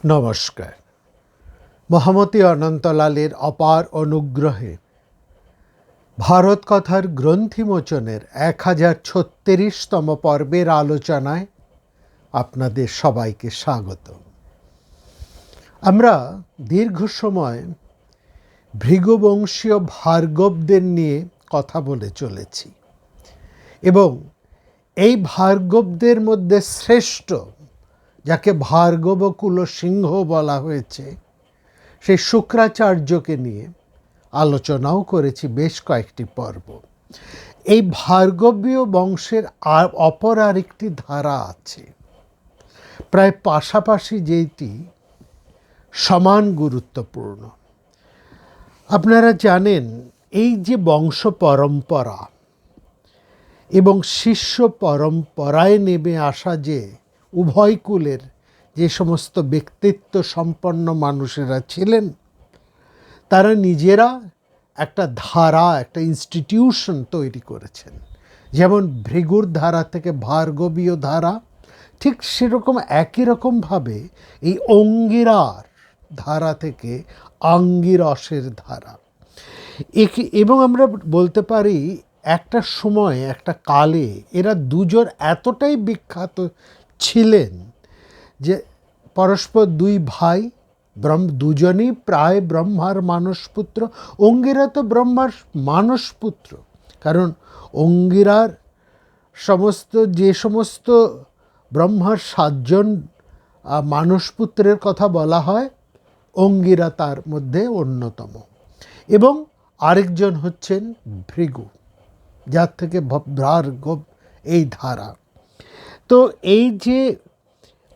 নমস্কার। মহামতি অনন্তলালের অপার অনুগ্রহে ভারত কথার গ্রন্থিমোচনের 1036তম পর্বের আলোচনায় আপনাদের সবাইকে স্বাগত। আমরা দীর্ঘ সময় ভৃগুবংশীয় ভার্গবদের নিয়ে কথা বলে চলেছি এবং এই ভার্গবদের মধ্যে শ্রেষ্ঠ, যাকে ভার্গবকুল সিংহ বলা হয়েছে, সেই শুক্রাচার্যকে নিয়ে আলোচনাও করেছি বেশ কয়েকটি পর্ব। এই ভার্গবীয় বংশের অপর আরেকটি ধারা আছে, প্রায় পাশাপাশি, যেটি সমান গুরুত্বপূর্ণ। আপনারা জানেন, এই যে বংশ পরম্পরা এবং শিষ্য পরম্পরায় নেমে আসা যে উভয় কুলের যে সমস্ত ব্যক্তিত্ব সম্পন্ন মানুষেরা ছিলেন, তারা নিজেরা একটা ধারা, একটা ইনস্টিটিউশন তৈরি করেছেন। যেমন ভৃগুর ধারা থেকে ভার্গবীয় ধারা, ঠিক সেরকম একই রকমভাবে এই অঙ্গিরার ধারা থেকে আঙ্গিরসের ধারা। এবং আমরা বলতে পারি একটা সময়, একটা কালে এরা দুজন এতটাই বিখ্যাত ছিলেন যে পরস্পর দুই ভাই, দুজনই প্রায় ব্রহ্মার মানসপুত্র। অঙ্গিরা তো ব্রহ্মার মানসপুত্র, কারণ অঙ্গিরার যে সমস্ত ব্রহ্মার 7জন মানসপুত্রের কথা বলা হয়, অঙ্গিরা তার মধ্যে অন্যতম। এবং আরেকজন হচ্ছেন ভৃগু, যার থেকে ভার্গব এই ধারা। তো এই যে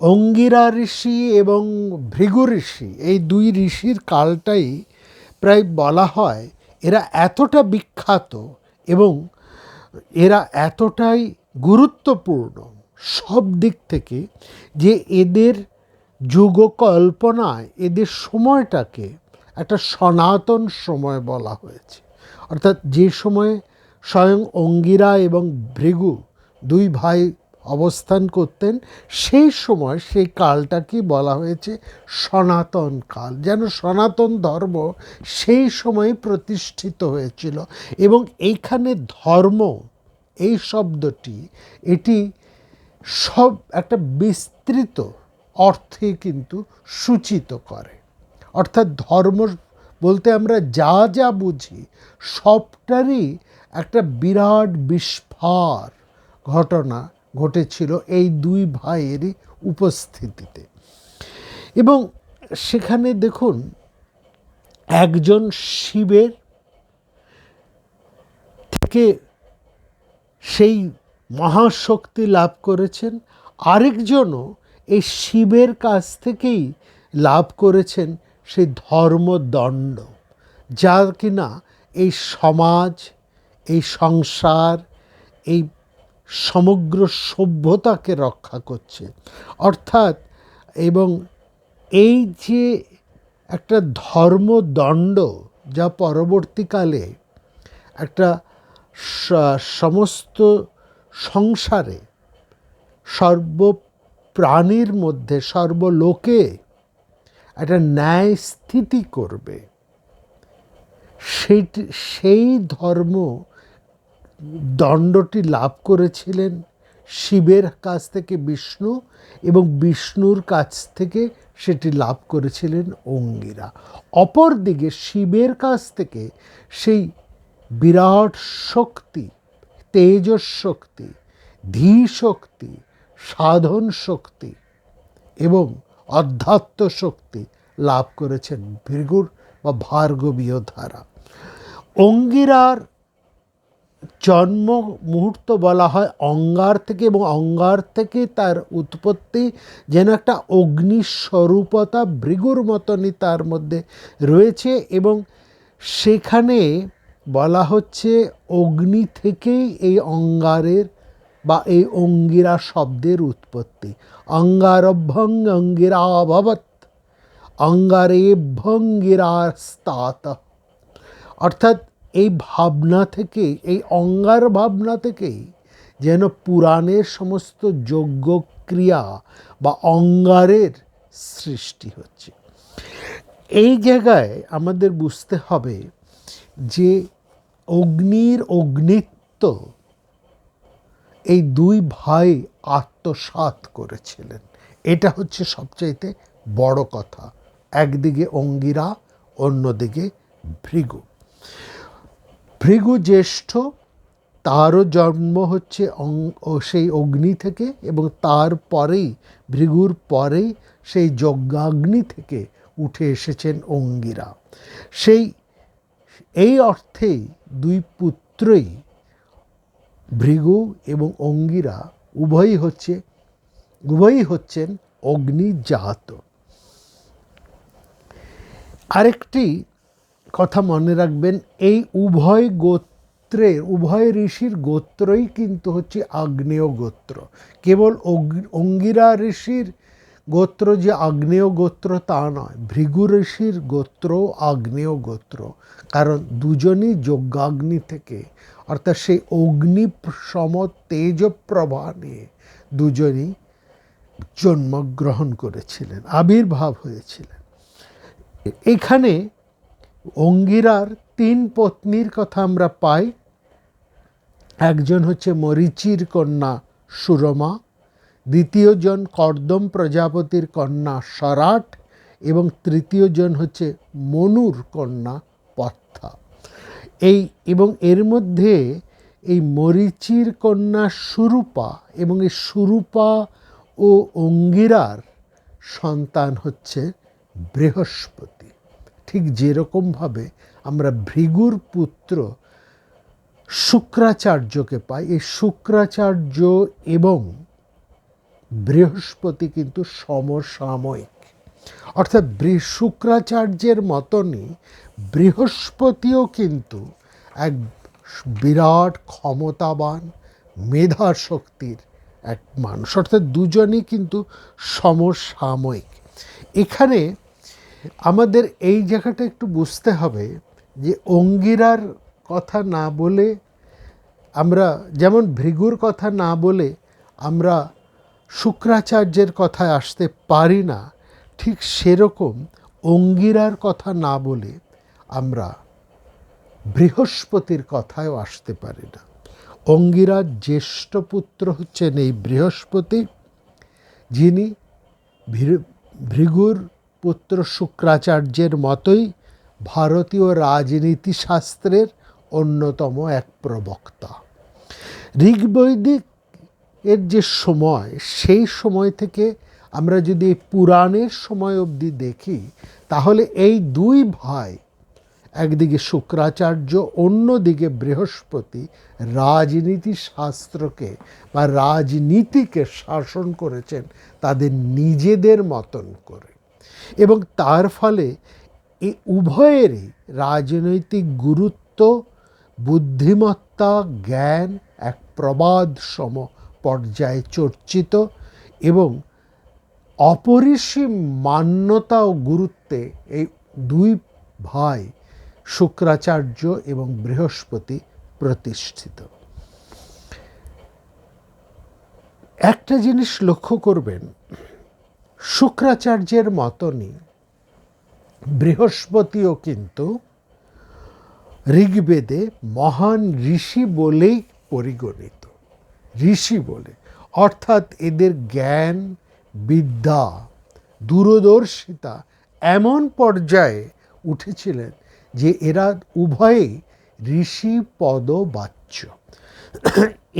অঙ্গিরা ঋষি এবং ভৃগু ঋষি, এই দুই ঋষির কালটাই প্রায় বলা হয় এরা এতটা বিখ্যাত এবং এরা এতটাই গুরুত্বপূর্ণ সব দিক থেকে যে এদের যুগকল্পনায় এদের সময়টাকে একটা সনাতন সময় বলা হয়েছে। অর্থাৎ যে সময়ে স্বয়ং অঙ্গিরা এবং ভৃগু দুই ভাই অবস্থান করতেন, সেই সময় সেই কালটাকে বলা হয়েছে সনাতন কাল। যেন সনাতন ধর্ম সেই সময়ে প্রতিষ্ঠিত হয়েছিল। এবং এইখানে ধর্ম, এই শব্দটি, এটি সব একটা বিস্তৃত অর্থে কিন্তু সূচিত করে। অর্থাৎ ধর্ম বলতে আমরা যা যা বুঝি সবটারই একটা বিরাট বিস্ফার ঘটনা ঘটেছিল এই দুই ভাইয়েরই উপস্থিতিতে। এবং সেখানে দেখুন, একজন শিবের থেকে সেই মহাশক্তি লাভ করেছেন, আরেকজনও এই শিবের কাছ থেকেই লাভ করেছেন সেই ধর্মদণ্ড, যা কিনা এই সমাজ, এই সংসার, এই সমগ্র সভ্যতাকে রক্ষা করছে। অর্থাৎ এবং এই যে একটা ধর্মদণ্ড, যা পরবর্তীকালে একটা সমস্ত সংসারে সর্বপ্রাণীর মধ্যে সর্বলোকে একটা ন্যায় স্থিতি করবে, সেই ধর্ম দণ্ডটি লাভ করেছিলেন শিবের কাছ থেকে বিষ্ণু, এবং বিষ্ণুর কাছ থেকে সেটি লাভ করেছিলেন অঙ্গিরা। অপরদিকে শিবের কাছ থেকে সেই বিরাট শক্তি, তেজশক্তি, ধী শক্তি, সাধন শক্তি এবং অধ্যাত্ম শক্তি লাভ করেছেন ভৃগুর বা ভার্গবীয় ধারা। অঙ্গিরার জন্ম মুহূর্ত বলা হয় অঙ্গার থেকে, এবং অঙ্গার থেকে তার উৎপত্তি, যেন একটা অগ্নিস্বরূপতা ভৃগুর মতনই তার মধ্যে রয়েছে। এবং সেখানে বলা হচ্ছে অগ্নি থেকেই এই অঙ্গারের বা এই অঙ্গিরা শব্দের উৎপত্তি। অঙ্গারভ্যং অঙ্গিরা অভবৎ, অঙ্গারেভ্যঙ্গিরাস্তাত। অর্থাৎ এই ভাবনা থেকে, এই অঙ্গার ভাবনা থেকেই যেন পুরাণের সমস্ত যজ্ঞ ক্রিয়া বা অঙ্গারের সৃষ্টি হচ্ছে। এই জায়গায় আমাদের বুঝতে হবে যে অগ্নির অগ্নিত্ব এই দুই ভাই আত্মসাৎ করেছিলেন। এটা হচ্ছে সবচাইতে বড় কথা। একদিকে অঙ্গিরা, অন্যদিকে ভৃগু। ভৃগু জ্যেষ্ঠ, তারও জন্ম হচ্ছে সেই অগ্নি থেকে, এবং তার পরেই, ভৃগুর পরেই সেই যজ্ঞাগ্নি থেকে উঠে এসেছেন অঙ্গিরা। এই অর্থেই দুই পুত্রই, ভৃগু এবং অঙ্গিরা, উভয়ই হচ্ছেন অগ্নিজাত। আরেকটি কথা মনে রাখবেন, এই উভয় ঋষির গোত্রই কিন্তু হচ্ছে আগ্নেয় গোত্র। কেবল অঙ্গিরা ঋষির গোত্র যে আগ্নেয় গোত্র তা নয়, ভৃগু ঋষির গোত্রও আগ্নেয় গোত্র। কারণ দুজনই যজ্ঞাগ্নি থেকে, অর্থাৎ সেই অগ্নি সম তেজপ্রভা নিয়ে দুজনই জন্মগ্রহণ করেছিলেন, আবির্ভাব হয়েছিলেন। এখানে অঙ্গিরার 3 পত্নীর কথা আমরা পাই। একজন হচ্ছে মরীচির কন্যা সুরমা, দ্বিতীয় জন কর্দম প্রজাপতির কন্যা সরাট, এবং তৃতীয় জন হচ্ছে মনুর কন্যা পত্থা। এবং এর মধ্যে এই মরীচির কন্যা সুরূপা, এবং এই সুরূপা ও অঙ্গিরার সন্তান হচ্ছে বৃহস্পতি। ঠিক যেরকমভাবে আমরা ভৃগুর পুত্র শুক্রাচার্যকে পাই, এই শুক্রাচার্য এবং বৃহস্পতি কিন্তু সমসাময়িক। অর্থাৎ শুক্রাচার্যের মতনই বৃহস্পতিও কিন্তু এক বিরাট ক্ষমতাবান, মেধা শক্তির এক মানুষ। অর্থাৎ দুজনই কিন্তু সমসাময়িক। এখানে আমাদের এই জায়গাটা একটু বুঝতে হবে যে অঙ্গিরার কথা না বলে আমরা, যেমন ভৃগুর কথা না বলে আমরা শুক্রাচার্যের কথায় আসতে পারি না, ঠিক সেরকম অঙ্গিরার কথা না বলে আমরা বৃহস্পতির কথায়ও আসতে পারি না। অঙ্গিরার জ্যেষ্ঠ পুত্র হচ্ছেন এই বৃহস্পতি, যিনি ভৃগুর পুত্র শুক্রাচার্যের মতোই ভারতীয় রাজনীতি শাস্ত্রের অন্যতম এক প্রবক্তা। ঋগ্বৈদিক এর যে সময়, সেই সময় থেকে আমরা যদি পুরাণের সময় অবধি দেখি, তাহলে এই দুই ভাই, একদিকে শুক্রাচার্য, অন্যদিকে বৃহস্পতি, রাজনীতি শাস্ত্রকে বা রাজনীতিকে শাসন করেছেন তাদের নিজেদের মতন করে। এবং তার ফলে এই উভয়েরই রাজনৈতিক গুরুত্ব, বুদ্ধিমত্তা, জ্ঞান এক প্রবাদ সম পর্যায়ে চর্চিত, এবং অপরিসীম মান্যতা ও গুরুত্বে এই দুই ভাই শুক্রাচার্য এবং বৃহস্পতি প্রতিষ্ঠিত। একটা জিনিস লক্ষ্য করবেন, শুক্রাচার্যের মতনই বৃহস্পতিও কিন্তু ঋগ্বেদে মহান ঋষি বলেই পরিগণিত। ঋষি বলে, অর্থাৎ এদের জ্ঞান, বিদ্যা, দূরদর্শিতা এমন পর্যায়ে উঠেছিলেন যে এরা উভয়েই ঋষি পদবাচ্য।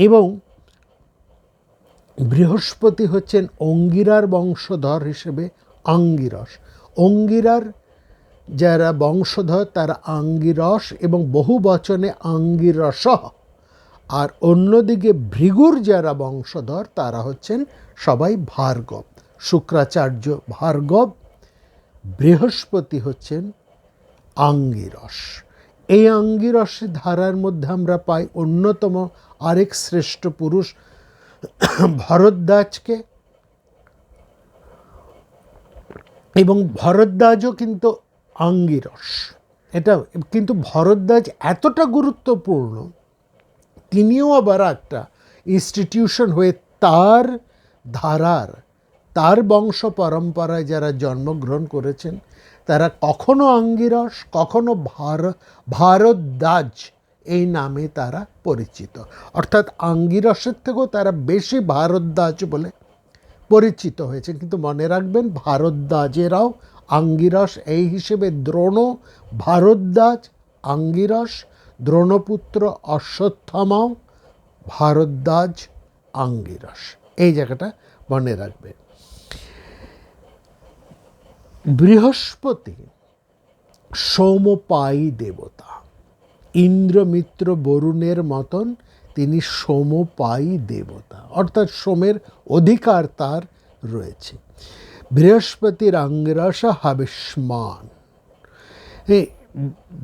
এবং বৃহস্পতি হচ্ছেন অঙ্গিরার বংশধর হিসেবে আঙ্গিরস। অঙ্গিরার যারা বংশধর তারা আঙ্গিরস এবং বহু বচনে আঙ্গিরস, আর অন্যদিকে ভৃগুর যারা বংশধর তারা হচ্ছেন সবাই ভার্গব। শুক্রাচার্য ভার্গব, বৃহস্পতি হচ্ছেন আঙ্গিরস। এই আঙ্গিরসের ধারার মধ্যে আমরা পাই অন্যতম আরেক শ্রেষ্ঠ পুরুষ ভরদ্বাজকে, এবং ভরদ্বাজও কিন্তু আঙ্গিরস। এটা কিন্তু ভরদ্বাজ এতটা গুরুত্বপূর্ণ, তিনিও আবার একটা ইনস্টিটিউশন হয়ে তার ধারার তার বংশ পরম্পরায় যারা জন্মগ্রহণ করেছেন তারা কখনো আঙ্গিরস, কখনো ভারদ্বাজ এই নামে তারা পরিচিত। অর্থাৎ আঙ্গিরসের থেকেও তারা বেশি ভারদ্বাজ বলে পরিচিত হয়েছে। কিন্তু মনে রাখবেন, ভারদ্বাজেরাও আঙ্গিরস এই হিসেবে দ্রোণ, ভারদ্বাজ, আঙ্গিরস, দ্রোণপুত্র অশ্বত্থামাও ভারদ্বাজ, আঙ্গিরস, এই জায়গাটা মনে রাখবে। বৃহস্পতি সোমপায়ী দেবতা, ইন্দ্র, মিত্র, বরুণের মতন তিনি সোমপায়ী দেবতা, অর্থাৎ সোমের অধিকার তার রয়েছে। বৃহস্পতির আঙ্গিরস হাবিষ্মান।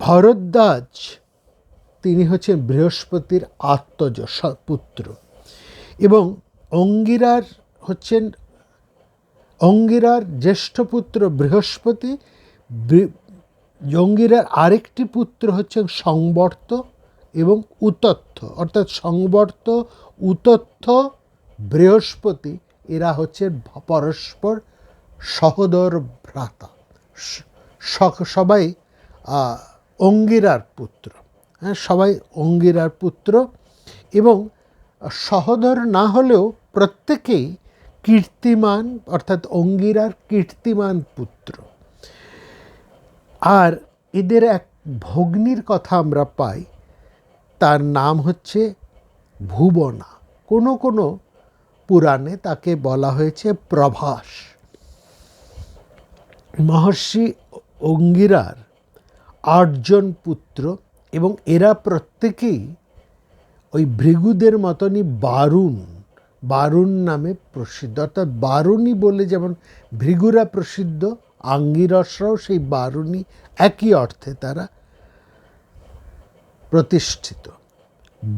ভরদ্বাজ তিনি হচ্ছেন বৃহস্পতির আত্মজ পুত্র, এবং অঙ্গিরার জ্যেষ্ঠ পুত্র বৃহস্পতি। অঙ্গিরার আরেকটি পুত্র হচ্ছেন সংবর্ত এবং উতথ্য, অর্থাৎ সংবর্ত, উতথ্য, বৃহস্পতি এরা হচ্ছে পরস্পর সহোদর ভ্রাতা, সবাই অঙ্গিরার পুত্র। হ্যাঁ, সবাই অঙ্গিরার পুত্র, এবং সহোদর না হলেও প্রত্যেকেই কীর্তিমান, অর্থাৎ অঙ্গিরার কীর্তিমান পুত্র। আর এদের এক ভগ্নীর কথা আমরা পাই, তার নাম হচ্ছে ভুবনা। কোনো কোনো পুরাণে তাকে বলা হয়েছে প্রভাস। মহর্ষি অঙ্গিরার 8 জন পুত্র, এবং এরা প্রত্যেকেই ওই ভৃগুদের মতনই বারুণ নামে প্রসিদ্ধ। অর্থাৎ বারুণী বলে যেমন ভৃগুরা প্রসিদ্ধ, আঙ্গিরসরাও সেই বারুণী, একই অর্থে তারা প্রতিষ্ঠিত।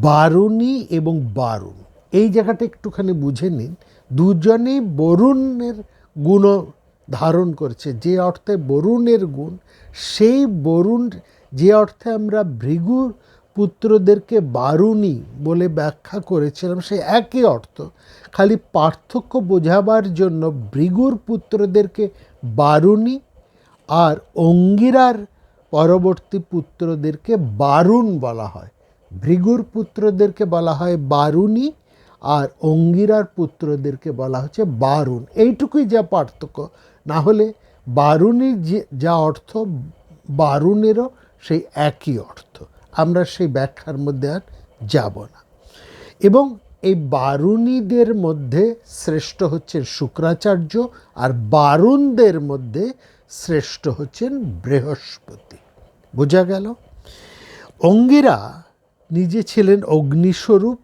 বারুণী এবং বারুণ, এই জায়গাটা একটুখানি বুঝে নিন। দুজনেই বরুণের গুণ ধারণ করেছে। যে অর্থে বরুণের গুণ, সেই বরুণ যে অর্থে আমরা ভৃগুর পুত্রদেরকে বারুণী বলে ব্যাখ্যা করেছিলাম, সে একই অর্থ, খালি পার্থক্য বোঝাবার জন্য ভৃগুর পুত্রদেরকে বারুণী আর অঙ্গিরার পরবর্তী পুত্রদেরকে বারুণ বলা হয়। ভৃগুর পুত্রদেরকে বলা হয় বারুণী, আর অঙ্গিরার পুত্রদেরকে বলা হচ্ছে বারুণ। এইটুকুই যা পার্থক্য, না হলে বারুণীর যা অর্থ, বারুণেরও সেই একই অর্থ। আমরা সেই ব্যাখ্যার মধ্যে আর যাব না। এবং এই বারুণীদের মধ্যে শ্রেষ্ঠ হচ্ছেন শুক্রাচার্য, আর বারুণদের মধ্যে শ্রেষ্ঠ হচ্ছেন বৃহস্পতি। বোঝা গেল? অঙ্গিরা নিজে ছিলেন অগ্নিস্বরূপ।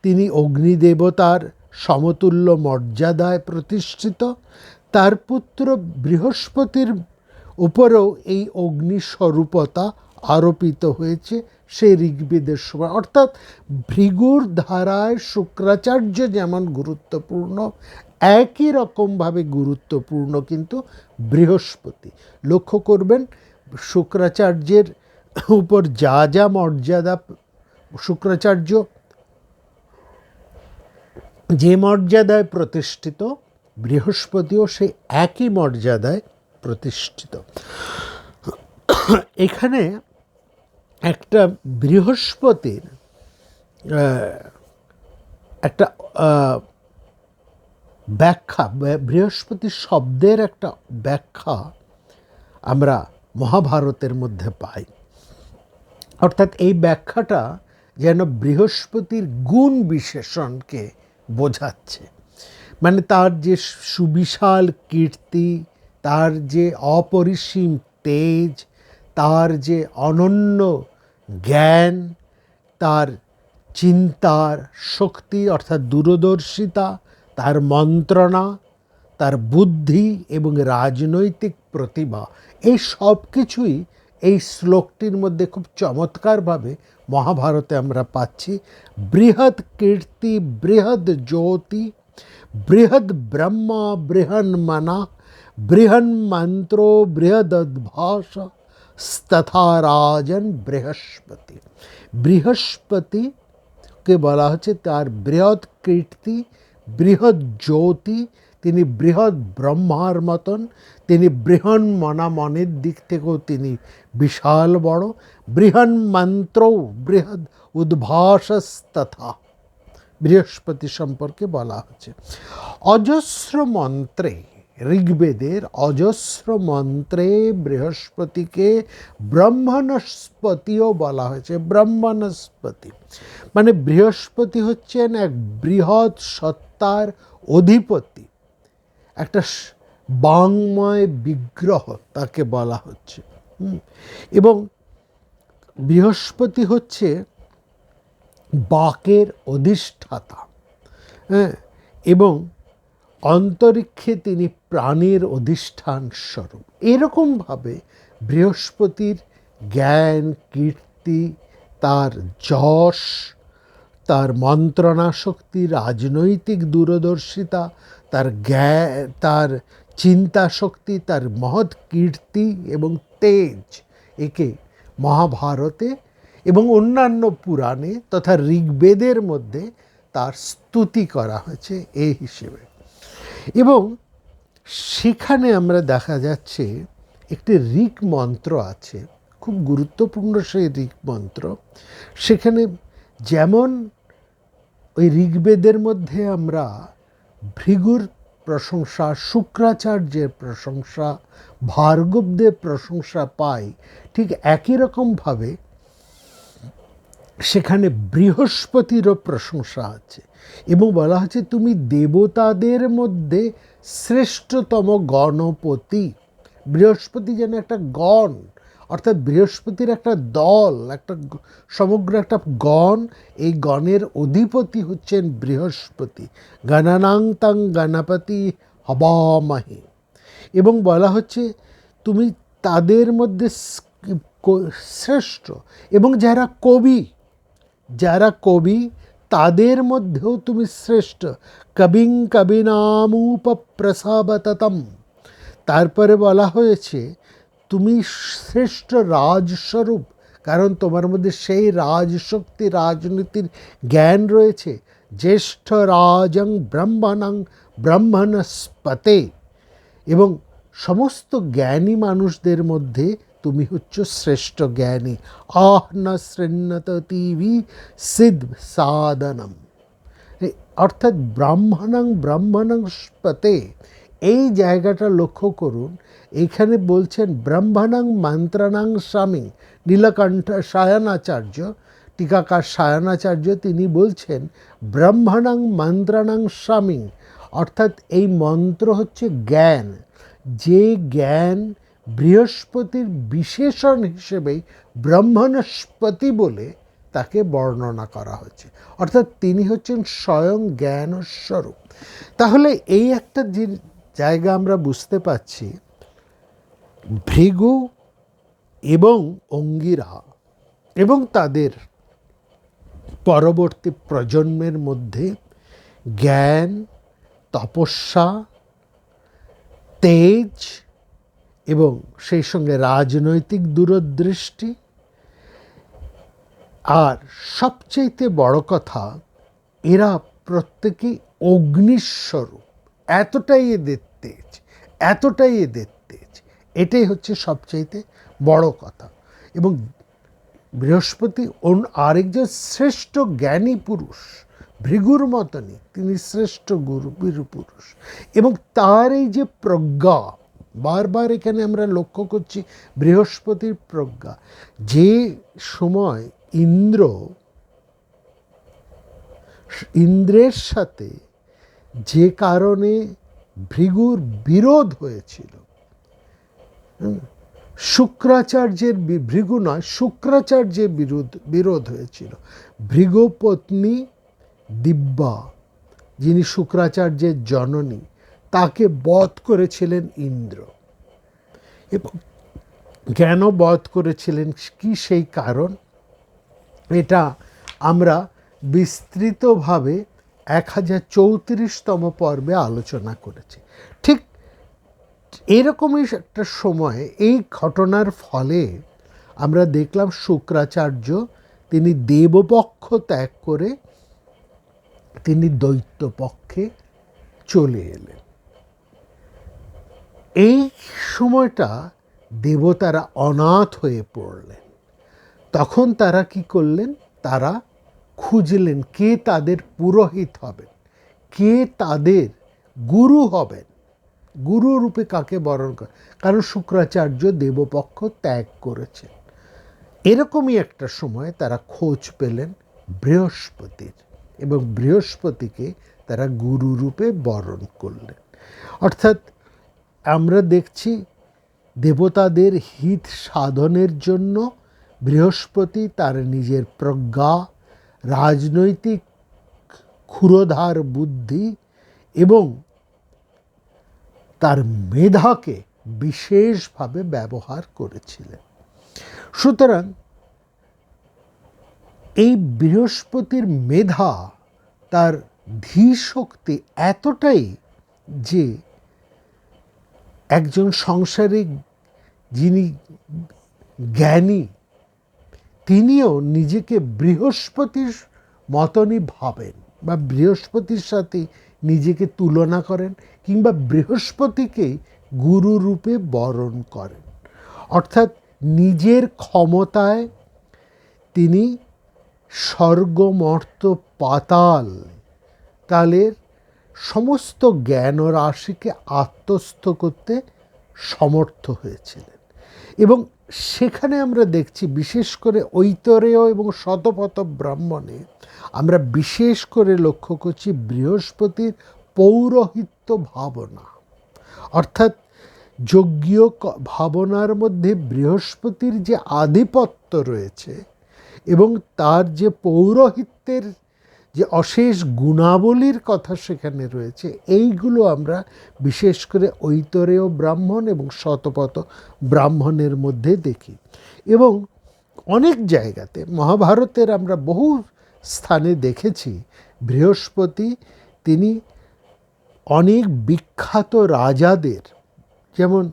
তিনি অগ্নিদেবতার সমতুল্য মর্যাদায় প্রতিষ্ঠিত। তার পুত্র বৃহস্পতির উপরেও এই অগ্নিস্বরূপতা আরোপিত হয়েছে সেই ঋগ্বেদের সময়। অর্থাৎ ভৃগুর ধারায় শুক্রাচার্য যেমন গুরুত্বপূর্ণ, একই রকমভাবে গুরুত্বপূর্ণ কিন্তু বৃহস্পতি। লক্ষ্য করবেন, শুক্রাচার্যের উপর যা যা মর্যাদা, শুক্রাচার্য যে মর্যাদায় প্রতিষ্ঠিত, বৃহস্পতিও সেই একই মর্যাদায় প্রতিষ্ঠিত। এখানে একটা বৃহস্পতির একটা ব্যাখ্যা, বৃহস্পতি শব্দের একটা ব্যাখ্যা আমরা মহাভারতের মধ্যে পাই। অর্থাৎ এই ব্যাখ্যাটা যেন বৃহস্পতির গুণ বিশেষণকে বোঝাচ্ছে। মানে তার যে সুবিশাল কীর্তি, তার যে অপরিসীম তেজ, তার যে অনন্য জ্ঞান, তার চিন্তার শক্তি অর্থাৎ দূরদর্শিতা, তার মন্ত্রণা, তার বুদ্ধি এবং রাজনৈতিক প্রতিভা, এই সব কিছুই এই শ্লোকটির মধ্যে খুব চমৎকারভাবে মহাভারতে আমরা পাচ্ছি। বৃহৎ কীর্তি, বৃহৎ জ্যোতি, বৃহৎ ব্রহ্মা, বৃহন্মনা, বৃহন মন্ত্র, বৃহদদ্ভাস তথা রাজন বৃহস্পতি। বৃহস্পতিকে বলা হচ্ছে তার বৃহৎ কীর্তি, বৃহৎ জ্যোতি, তিনি বৃহৎ ব্রহ্মার মতন, তিনি বৃহন মনের দিক থেকেও তিনি বিশাল বড়। বৃহন মন্ত্র বৃহৎ উদ্ভাসস্তথা বৃহস্পতি সম্পর্কে বলা হচ্ছে। অজস্র মন্ত্রে, ঋগ্বেদের অজস্র মন্ত্রে বৃহস্পতিকে ব্রহ্মণস্পতিও বলা হয়েছে। ব্রহ্মণস্পতি মানে বৃহস্পতি হচ্ছেন এক বৃহৎ সত্তার অধিপতি, একটা বাংময় বিগ্রহ তাকে বলা হচ্ছে। এবং বৃহস্পতি হচ্ছে বাকের অধিষ্ঠাতা, হ্যাঁ, এবং অন্তরিক্ষে তিনি প্রাণীর অধিষ্ঠান স্বরূপ। এরকমভাবে বৃহস্পতির জ্ঞান, কীর্তি, তার যশ, তার মন্ত্রণা শক্তি, রাজনৈতিক দূরদর্শিতা, তার জ্ঞান, তার চিন্তা শক্তি, তার মহৎ কীর্তি এবং তেজ, একে মহাভারতে এবং অন্যান্য পুরাণে তথা ঋগ্বেদের মধ্যে তার স্তুতি করা হয়েছে এই হিসেবে। এবং সেখানে আমরা দেখা যাচ্ছে একটি ঋক মন্ত্র আছে, খুব গুরুত্বপূর্ণ সেই ঋক মন্ত্র। সেখানে যেমন ওই ঋগ্বেদের মধ্যে আমরা ভৃগুর প্রশংসা, শুক্রাচার্যের প্রশংসা, ভার্গবদের প্রশংসা পাই, ঠিক একই রকমভাবে সেখানে বৃহস্পতিরও প্রশংসা আছে। এবং বলা হচ্ছে তুমি দেবতাদের মধ্যে শ্রেষ্ঠতম গণপতি। বৃহস্পতি যেন একটা গণ, অর্থাৎ বৃহস্পতির একটা দল, একটা সমগ্র একটা গণ, এই গণের অধিপতি হচ্ছেন বৃহস্পতি। গণনাং তং গণপতি হবামহে। এবং বলা হচ্ছে তুমি তাদের মধ্যে শ্রেষ্ঠ, এবং যারা কবি তাদের মধ্যেও তুমি শ্রেষ্ঠ। কবিং কবিনামুপপ্রসাবততম। তারপরে বলা হয়েছে তুমি শ্রেষ্ঠ রাজস্বরূপ, কারণ তোমার মধ্যে সেই রাজশক্তি, রাজনীতির জ্ঞান রয়েছে। জ্যেষ্ঠ রাজং ব্রহ্মণং ব্রহ্মণস্পতে। এবং সমস্ত জ্ঞানী মানুষদের মধ্যে তুমি হচ্ছ শ্রেষ্ঠ জ্ঞানী। আহ ন শৃণ্যতি সিদ্ধ সাধনম। অর্থাৎ ব্রাহ্মণং স্পতে, এই জায়গাটা লক্ষ্য করুন। এখানে বলছেন ব্রহ্মণং মন্ত্রণং স্বামী। নীলকণ্ঠ সায়নাচার্য, টিকাকার সায়নাচার্য, তিনি বলছেন ব্রহ্মণং মন্ত্রণং স্বামী, অর্থাৎ এই মন্ত্র হচ্ছে জ্ঞান। যে জ্ঞান বৃহস্পতির বিশেষণ হিসেবেই ব্রহ্মণস্পতি বলে তাকে বর্ণনা করা হয়েছে, অর্থাৎ তিনি হচ্ছেন স্বয়ং জ্ঞান স্বরূপ। তাহলে এই একটা জায়গা আমরা বুঝতে পাচ্ছি, ভৃগু এবং অঙ্গিরা এবং তাদের পরবর্তী প্রজন্মের মধ্যে জ্ঞান, তপস্যা, তেজ এবং সেই সঙ্গে রাজনৈতিক দূরদৃষ্টি, আর সবচেয়ে বড় কথা এরা প্রত্যেকেই অগ্নিস্বরূপ। এতটাই এদের তেজ, এটাই হচ্ছে সবচাইতে বড় কথা। এবং বৃহস্পতি আরেকজন শ্রেষ্ঠ জ্ঞানী পুরুষ, ভৃগুর মতনই তিনি শ্রেষ্ঠ গুরু পুরুষ। এবং তার এই যে প্রজ্ঞা, বারবার এখানে আমরা লক্ষ্য করছি বৃহস্পতির প্রজ্ঞা। যে সময় ইন্দ্রের সাথে যে কারণে ভৃগুর বিরোধ হয়েছিল, শুক্রাচার্যের বিরোধ হয়েছিল। ভৃগুপত্নী দিব্যা, যিনি শুক্রাচার্যের জননী, তাকে বধ করেছিলেন ইন্দ্র। এবং কেন বধ করেছিলেন, কি সেই কারণ, এটা আমরা বিস্তৃতভাবে 1034তম পর্বে আলোচনা করেছি। ঠিক এরকমই একটা সময় এই ঘটনার ফলে আমরা দেখলাম শুক্রাচার্য তিনি দেবপক্ষ ত্যাগ করে তিনি দৈত্যপক্ষে চলে এলেন। এই সময়টা দেবতারা অনাথ হয়ে পড়লেন। তখন তারা কি করলেন? তারা খুঁজলেন কে তাদের পুরোহিত হবেন, কে তাদের গুরু হবেন, গুরু রূপে কাকে বরণ করে, কারণ শুক্রাচার্য দেবপক্ষ ত্যাগ করেছেন। এরকমই একটা সময় তারা খোঁজ পেলেন বৃহস্পতির, এবং বৃহস্পতিকে তারা গুরু রূপে বরণ করলেন। অর্থাৎ আমরা দেখছি দেবতাদের হিত সাধনের জন্য বৃহস্পতি তার নিজের প্রজ্ঞা, রাজনৈতিক ক্ষুরোধার বুদ্ধি এবং তার মেধাকে বিশেষভাবে ব্যবহার করেছিলেন। সুতরাং এই বৃহস্পতির মেধা, তার ধীশক্তি এতটাই যে একজন সংসারিক যিনি জ্ঞানী, তিনিও নিজেকে বৃহস্পতির মতনই ভাবেন, বা বৃহস্পতির সাথে নিজেকে তুলনা করেন, কিংবা বৃহস্পতিকে গুরু রূপে বরণ করেন। অর্থাৎ নিজের ক্ষমতায় তিনি স্বর্গ, মর্ত, পাতাল কালের সমস্ত জ্ঞান ও রাশিকে আত্মস্থ করতে সমর্থ হয়েছিলেন। এবং সেখানে আমরা দেখছি, বিশেষ করে ঐতরেয় এবং শতপথ ব্রাহ্মণে আমরা বিশেষ করে লক্ষ্য করছি বৃহস্পতির পৌরোহিত্য ভাবনা। অর্থাৎ যজ্ঞীয় ভাবনার মধ্যে বৃহস্পতির যে আধিপত্য রয়েছে এবং তার যে পৌরোহিত্যের যে অশেষ গুণাবলীর কথা সেখানে রয়েছে, এইগুলো আমরা বিশেষ করে ঐতরেয় ব্রাহ্মণ এবং শতপথ ব্রাহ্মণের মধ্যে দেখি। এবং অনেক জায়গাতে মহাভারতের আমরা বহু স্থানে দেখেছি বৃহস্পতি তিনি অনেক বিখ্যাত রাজাদের, যেমন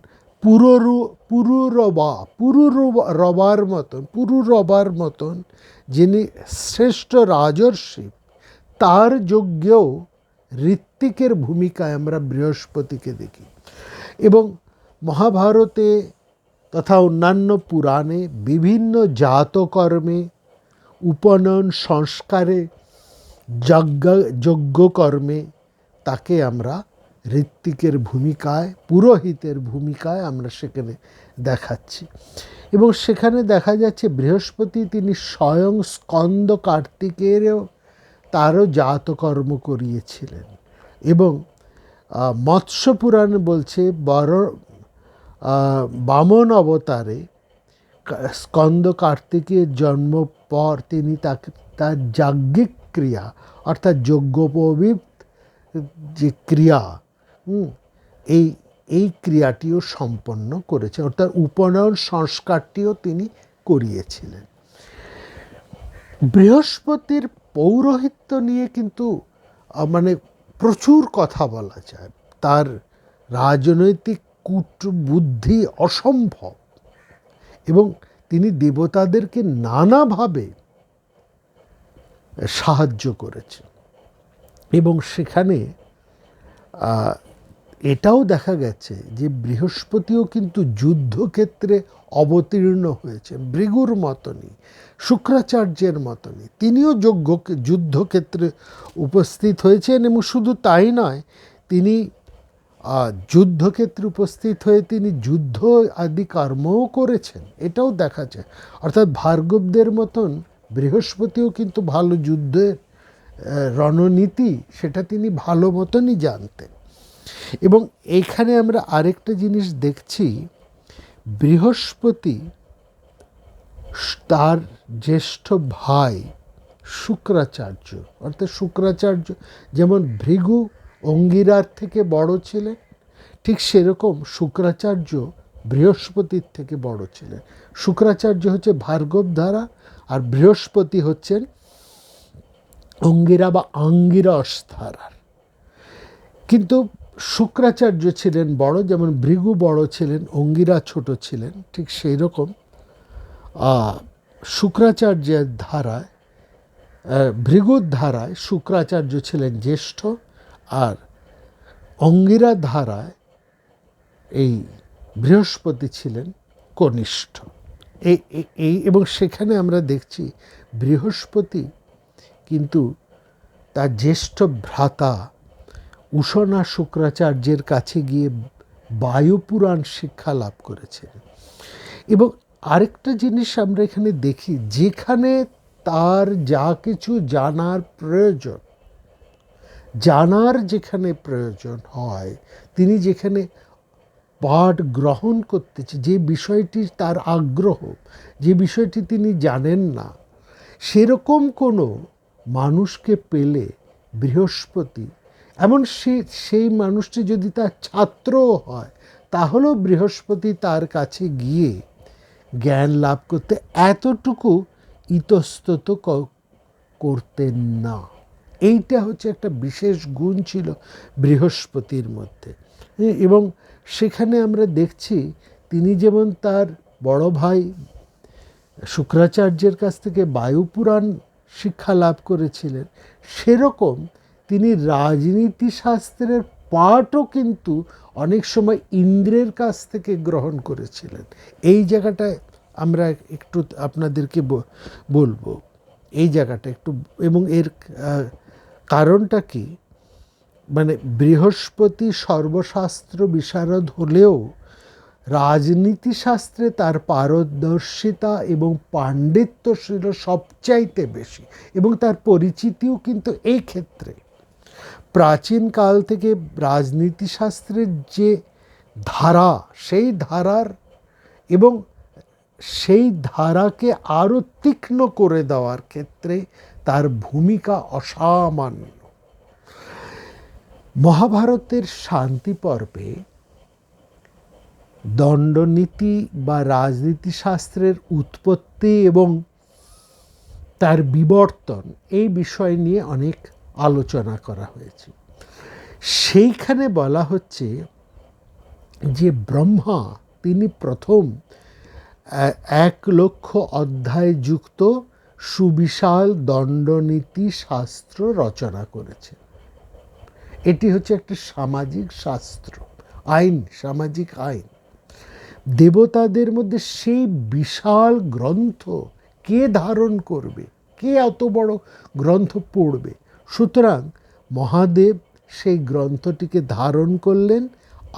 পুরুরবার মতন যিনি শ্রেষ্ঠ রাজর্ষি, তার যজ্ঞেও ঋত্বিকের ভূমিকায় আমরা বৃহস্পতিকে দেখি। এবং মহাভারতে তথা অন্যান্য পুরাণে বিভিন্ন জাতকর্মে, উপনয়ন সংস্কারে, যজ্ঞকর্মে তাকে আমরা ঋত্বিকের ভূমিকায়, পুরোহিতের ভূমিকায় আমরা সেখানে দেখাচ্ছি। এবং সেখানে দেখা যাচ্ছে বৃহস্পতি তিনি স্বয়ং স্কন্দ কার্তিকেরও তারও জাতকর্ম করিয়েছিলেন। এবং মৎস্য পুরাণ বলছে বামন অবতারে স্কন্দ কার্তিকের জন্ম পর তিনি তাকে তার যাজ্ঞিক ক্রিয়া, অর্থাৎ যজ্ঞোপবীত যে ক্রিয়া, এই ক্রিয়াটিও সম্পন্ন করেছে, অর্থাৎ উপনয়ন সংস্কারটিও তিনি করিয়েছিলেন। বৃহস্পতির পৌরোহিত্য নিয়ে কিন্তু প্রচুর কথা বলা যায়। তার রাজনৈতিক কূটবুদ্ধি অসম্ভব, এবং তিনি দেবতাদেরকে নানাভাবে সাহায্য করেছেন। এবং সেখানে এটাও দেখা গেছে যে বৃহস্পতিও কিন্তু যুদ্ধক্ষেত্রে অবতীর্ণ হয়েছে ভৃগুর মতনই, শুক্রাচার্যের মতনই। তিনিও যুদ্ধক্ষেত্রে উপস্থিত হয়েছেন, এবং শুধু তাই নয়, তিনি যুদ্ধক্ষেত্রে উপস্থিত হয়ে তিনি যুদ্ধ আদি কর্মও করেছেন, এটাও দেখা যায়। অর্থাৎ ভার্গবদের মতন বৃহস্পতিও কিন্তু ভালো যুদ্ধের রণনীতি সেটা তিনি ভালো মতনই জানতেন। এবং এইখানে আমরা আরেকটা জিনিস দেখছি, বৃহস্পতি তার জ্যেষ্ঠ ভাই শুক্রাচার্য, অর্থাৎ শুক্রাচার্য যেমন ভৃগু অঙ্গিরার থেকে বড় ছিলেন, ঠিক সেরকম শুক্রাচার্য বৃহস্পতির থেকে বড় ছিলেন। শুক্রাচার্য হচ্ছে ভার্গব ধারা, আর বৃহস্পতি হচ্ছেন অঙ্গিরা বা আঙ্গিরস ধারার। কিন্তু শুক্রাচার্য ছিলেন বড়, যেমন ভৃগু বড় ছিলেন, অঙ্গিরা ছোট ছিলেন, ঠিক সেই রকম শুক্রাচার্যের ধারায়, ভৃগুর ধারায় শুক্রাচার্য ছিলেন জ্যেষ্ঠ, আর অঙ্গিরা ধারায় এই বৃহস্পতি ছিলেন কনিষ্ঠ। এই এবং সেখানে আমরা দেখছি বৃহস্পতি কিন্তু তার জ্যেষ্ঠ ভ্রাতা উষণা শুক্রাচার্যের কাছে গিয়ে বায়ুপুরাণ শিক্ষা লাভ করেছিলেন। এবং আরেকটা জিনিস আমরা এখানে দেখি, যেখানে তার যা কিছু জানার যেখানে প্রয়োজন হয়, তিনি যেখানে পাঠ গ্রহণ করতেছে, যে বিষয়টি তার আগ্রহ, যে বিষয়টি তিনি জানেন না, সেরকম কোনো মানুষকে পেলে বৃহস্পতি, এমন সেই মানুষটি যদি তার ছাত্রও হয়, তাহলেও বৃহস্পতি তার কাছে গিয়ে জ্ঞান লাভ করতে এতটুকু ইতস্তত করতেন না। এইটা হচ্ছে একটা বিশেষ গুণ ছিল বৃহস্পতির মধ্যে। এবং সেখানে আমরা দেখছি তিনি যেমন তার বড় ভাই শুক্রাচার্যের কাছ থেকে বায়ুপুরাণ শিক্ষা লাভ করেছিলেন, সেরকম তিনি রাজনীতি শাস্ত্রের পাঠও কিন্তু অনেক সময় ইন্দ্রের কাছ থেকে গ্রহণ করেছিলেন। এই জায়গাটায় আমরা একটু আপনাদেরকে বলবো, এই জায়গাটা একটু। এবং এর কারণটা কি, মানে বৃহস্পতি সর্বশাস্ত্র বিশারদ হলেও রাজনীতি শাস্ত্রে তার পারদর্শিতা এবং পাণ্ডিত্য ছিল সবচাইতে বেশি, এবং তার পরিচিতিও কিন্তু এই ক্ষেত্রে প্রাচীন কাল থেকে রাজনীতি শাস্ত্রের যে ধারা, সেই ধারার এবং সেই ধারাকে আরও তীক্ষ্ণ করে দেওয়ার ক্ষেত্রে তার ভূমিকা অসামান্য। মহাভারতের শান্তি পর্বে দণ্ডনীতি বা রাজনীতি শাস্ত্রের উৎপত্তি এবং তার বিবর্তন, এই বিষয় নিয়ে অনেক আলোচনা করা হয়েছে। সেইখানে বলা হচ্ছে যে ব্রহ্মা তিনি প্রথম 1,00,000 অধ্যায় যুক্ত সুবিশাল দণ্ডনীতি শাস্ত্র রচনা করেছে। এটি হচ্ছে একটা সামাজিক শাস্ত্র, আইন, সামাজিক আইন। দেবতাদের মধ্যে সেই বিশাল গ্রন্থ কে ধারণ করবে, কে এত বড় গ্রন্থ পড়বে? সুতরাং মহাদেব সেই গ্রন্থটিকে ধারণ করলেন,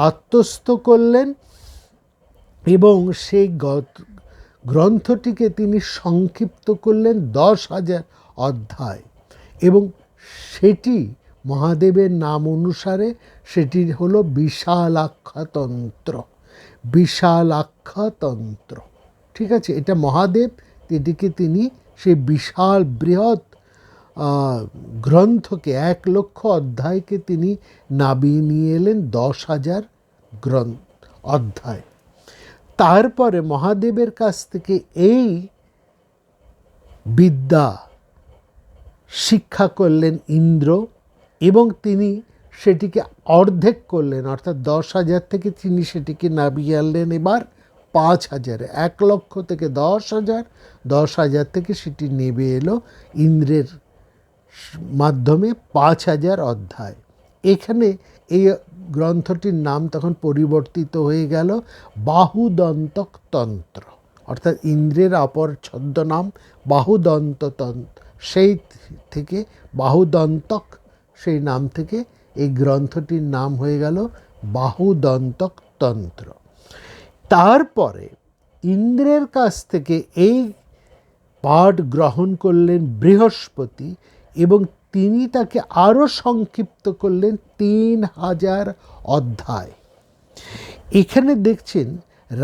আত্মস্থ করলেন, এবং সেই গ্রন্থটিকে তিনি সংক্ষিপ্ত করলেন 10,000 অধ্যায়। এবং সেটি মহাদেবের নাম অনুসারে সেটি হলো বিশালাক্ষতন্ত্র। বিশালাক্ষতন্ত্র, ঠিক আছে? এটা মহাদেব এটিকে তিনি সেই বিশাল বৃহৎ গ্রন্থকে 1,00,000 অধ্যায়কে তিনি নামিয়ে নিয়ে এলেন 10,000 অধ্যায়। তারপরে মহাদেবের কাছ থেকে এই বিদ্যা শিক্ষা করলেন ইন্দ্র, এবং তিনি সেটিকে অর্ধেক করলেন, অর্থাৎ 10,000 থেকে তিনি সেটিকে নামিয়ে আনলেন এবার 5,000। 1,00,000 থেকে 10,000, 10,000 থেকে সেটি নেমে এলো ইন্দ্রের মাধ্যমে 5,000 অধ্যায়। এখানে এই গ্রন্থটির নাম তখন পরিবর্তিত হয়ে গেল বাহুদন্তক তন্ত্র, অর্থাৎ ইন্দ্রের অপর ছদ্মনাম বাহুদন্ততন্ত্র। সেই থেকে বাহুদন্তক, সেই নাম থেকে এই গ্রন্থটির নাম হয়ে গেল বাহুদন্তক তন্ত্র। তারপরে ইন্দ্রের কাছ থেকে এই পাঠ গ্রহণ করলেন বৃহস্পতি, এবং তিনি তাকে আরও সংক্ষিপ্ত করলেন 3,000 অধ্যায়। এখানে দেখছেন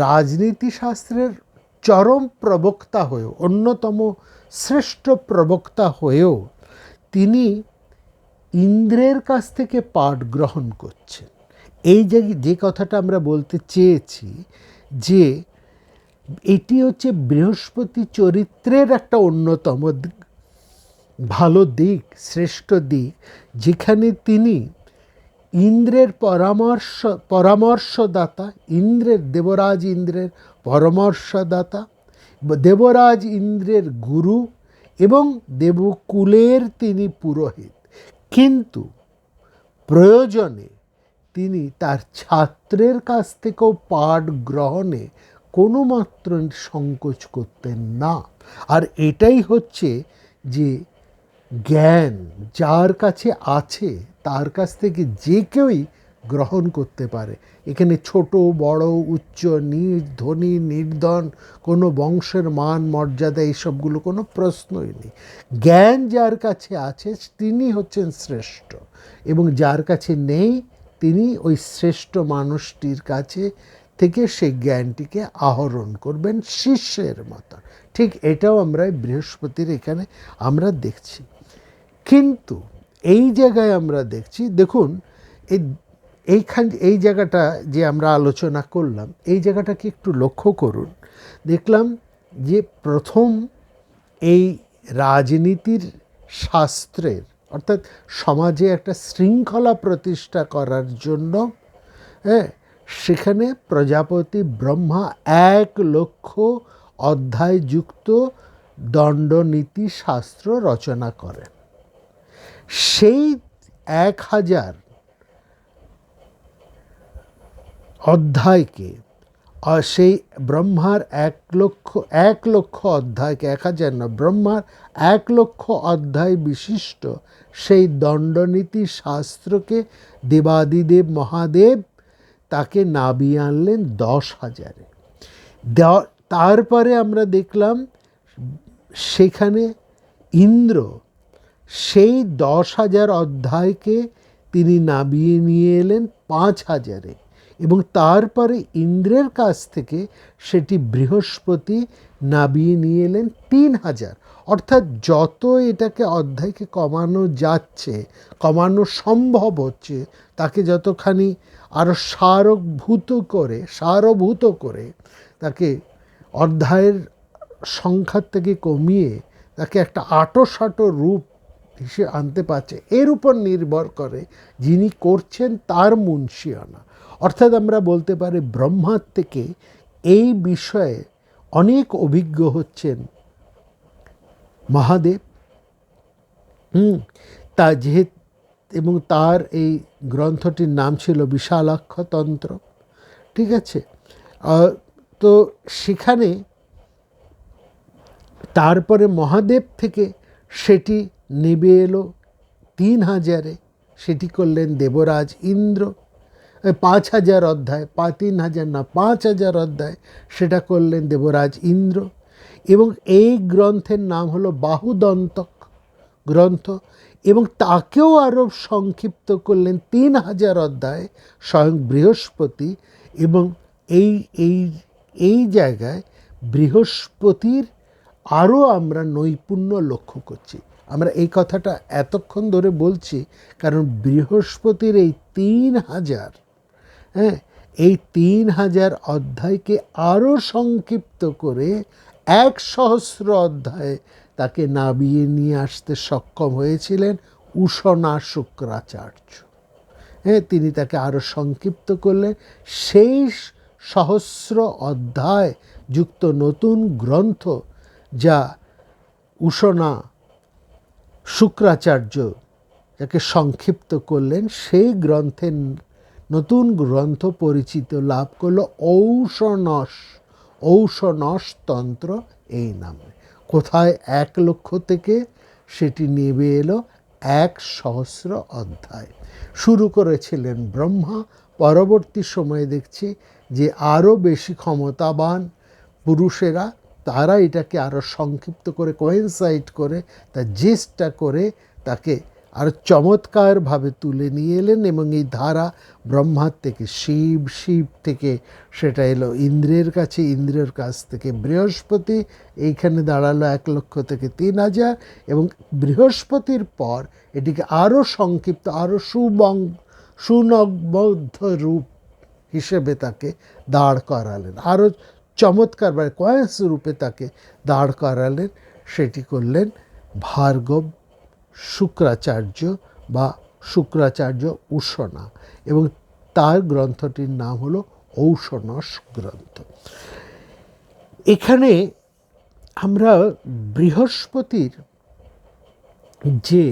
রাজনীতি শাস্ত্রের চরম প্রবক্তা হয়েও, অন্যতম শ্রেষ্ঠ প্রবক্তা হয়েও তিনি ইন্দ্রের কাছ থেকে পাঠ গ্রহণ করছেন। এই যে কথাটা আমরা বলতে চেয়েছি, যে এটি হচ্ছে বৃহস্পতি চরিত্রের একটা অন্যতম ভালো দিক, শ্রেষ্ঠ দিক, যেখানে তিনি ইন্দ্রের পরামর্শদাতা, দেবরাজ ইন্দ্রের পরামর্শদাতা, দেবরাজ ইন্দ্রের গুরু এবং দেবকুলের তিনি পুরোহিত। কিন্তু প্রয়োজনে তিনি তার ছাত্রের কাছ থেকেও পাঠ গ্রহণে কোনো মাত্র সংকোচ করতেন না। আর এটাই হচ্ছে যে জ্ঞান যার কাছে আছে তার কাছ থেকে যে কেউই গ্রহণ করতে পারে। এখানে ছোট বড় উচ্চ নীচ ধনী নির্ধন কোনো বংশের মান মর্যাদা এইসবগুলো কোনো প্রশ্নই নেই। জ্ঞান যার কাছে আছে তিনি হচ্ছেন শ্রেষ্ঠ, এবং যার কাছে নেই তিনি ওই শ্রেষ্ঠ মানুষটির কাছে থেকে সেই জ্ঞানটিকে আহরণ করবেন শিষ্যের মতো। ঠিক এটাও আমরা বৃহস্পতির এখানে আমরা দেখছি। কিন্তু এই জায়গায় আমরা দেখছি, দেখুন এই জায়গাটা যে আমরা আলোচনা করলাম, এই জায়গাটাকে একটু লক্ষ্য করুন। দেখলাম যে প্রথম এই রাজনীতির শাস্ত্রের, অর্থাৎ সমাজে একটা শৃঙ্খলা প্রতিষ্ঠা করার জন্য সেখানে প্রজাপতি ব্রহ্মা 1,00,000 অধ্যায়যুক্ত দণ্ডনীতি শাস্ত্র রচনা করেন। সেই 1,000 অধ্যায়কে, সেই ব্রহ্মার 1,00,000 অধ্যায়কে, 1,000 না, ব্রহ্মার 1,00,000 অধ্যায় বিশিষ্ট সেই দণ্ডনীতি শাস্ত্রকে দেবাদিদেব মহাদেব তাকে নাবিয়ে আনলেন 10,000-এ। তারপরে আমরা দেখলাম সেখানে ইন্দ্র সেই 10,000 অধ্যায়কে তিনি নাবিয়ে নিয়ে এলেন 5,000-এ, এবং তারপরে ইন্দ্রের কাছ থেকে সেটি বৃহস্পতি নাবিয়ে নিয়ে এলেন 3,000। অর্থাৎ যত এটাকে অধ্যায়কে কমানো যাচ্ছে, কমানো সম্ভব হচ্ছে, তাকে যতখানি আরও সারভূত করে তাকে অধ্যায়ের সংখ্যার থেকে কমিয়ে তাকে একটা আঁটো রূপ হিসেবে আনতে পারছে, এর উপর নির্ভর করে যিনি করছেন তার মুন্সিয়ানা। অর্থাৎ আমরা বলতে পারি ব্রহ্মার থেকে এই বিষয়ে অনেক অভিজ্ঞ হচ্ছেন মহাদেব। তা যেহেতু, এবং তার এই গ্রন্থটির নাম ছিল বিশালাক্ষ তন্ত্র, ঠিক আছে। তো সেখানে তারপরে মহাদেব থেকে সেটি নেবে এলো 3,000-এ, সেটি করলেন দেবরাজ ইন্দ্র। 5,000 অধ্যায়, 3,000 না, 5,000 অধ্যায় সেটা করলেন দেবরাজ ইন্দ্র। এবং এই গ্রন্থের নাম হলো বাহুদন্তক গ্রন্থ, এবং তাকেও আরও সংক্ষিপ্ত করলেন 3,000 অধ্যায় স্বয়ং বৃহস্পতি। এবং এই জায়গায় বৃহস্পতির আরও আমরা নৈপুণ্য লক্ষ্য করছি। আমরা এই কথাটা এতক্ষণ ধরে বলছি কারণ বৃহস্পতির এই 3,000, এই 3,000 অধ্যায়কে আরও সংক্ষিপ্ত করে 1,000 অধ্যায়ে তাকে নাবিয়ে নিয়ে আসতে সক্ষম হয়েছিলেন উষণা শুক্রাচার্য। তিনি তাকে আরও সংক্ষিপ্ত করলেন। সেই 1,000 অধ্যায় যুক্ত নতুন গ্রন্থ যা উষণা শুক্রাচার্য যাকে সংক্ষিপ্ত করলেন, সেই গ্রন্থের নতুন গ্রন্থ পরিচিত লাভ করলো ঔষণস তন্ত্র এই নামে। কোথায় 1,00,000 থেকে সেটি নেবে এলো 1,000 অধ্যায়। শুরু করেছিলেন ব্রহ্মা, পরবর্তী সময়ে দেখছি যে আরও বেশি ক্ষমতাবান পুরুষেরা তারা এটাকে আরও সংক্ষিপ্ত করে, কোয়েনসাইড করে, তার জেস্টটা করে তাকে আরও চমৎকারভাবে তুলে নিয়ে এলেন। এবং এই ধারা ব্রহ্মার থেকে শিব থেকে সেটা এলো ইন্দ্রের কাছে, ইন্দ্রের কাছ থেকে বৃহস্পতি, এইখানে দাঁড়ালো 1,00,000 থেকে 3,000। এবং বৃহস্পতির পর এটিকে আরও সংক্ষিপ্ত, আরও সুনবদ্ধ রূপ হিসেবে তাকে দাঁড় করালেন, আরও চমৎকার কয়েন্স রূপে তাকে দাঁড় করালেন। সেটি করলেন ভার্গব শুক্রাচার্য বা শুক্রাচার্য উষণা, এবং তার গ্রন্থটির নাম হলো ঔষণস গ্রন্থ। এখানে আমরা বৃহস্পতির যে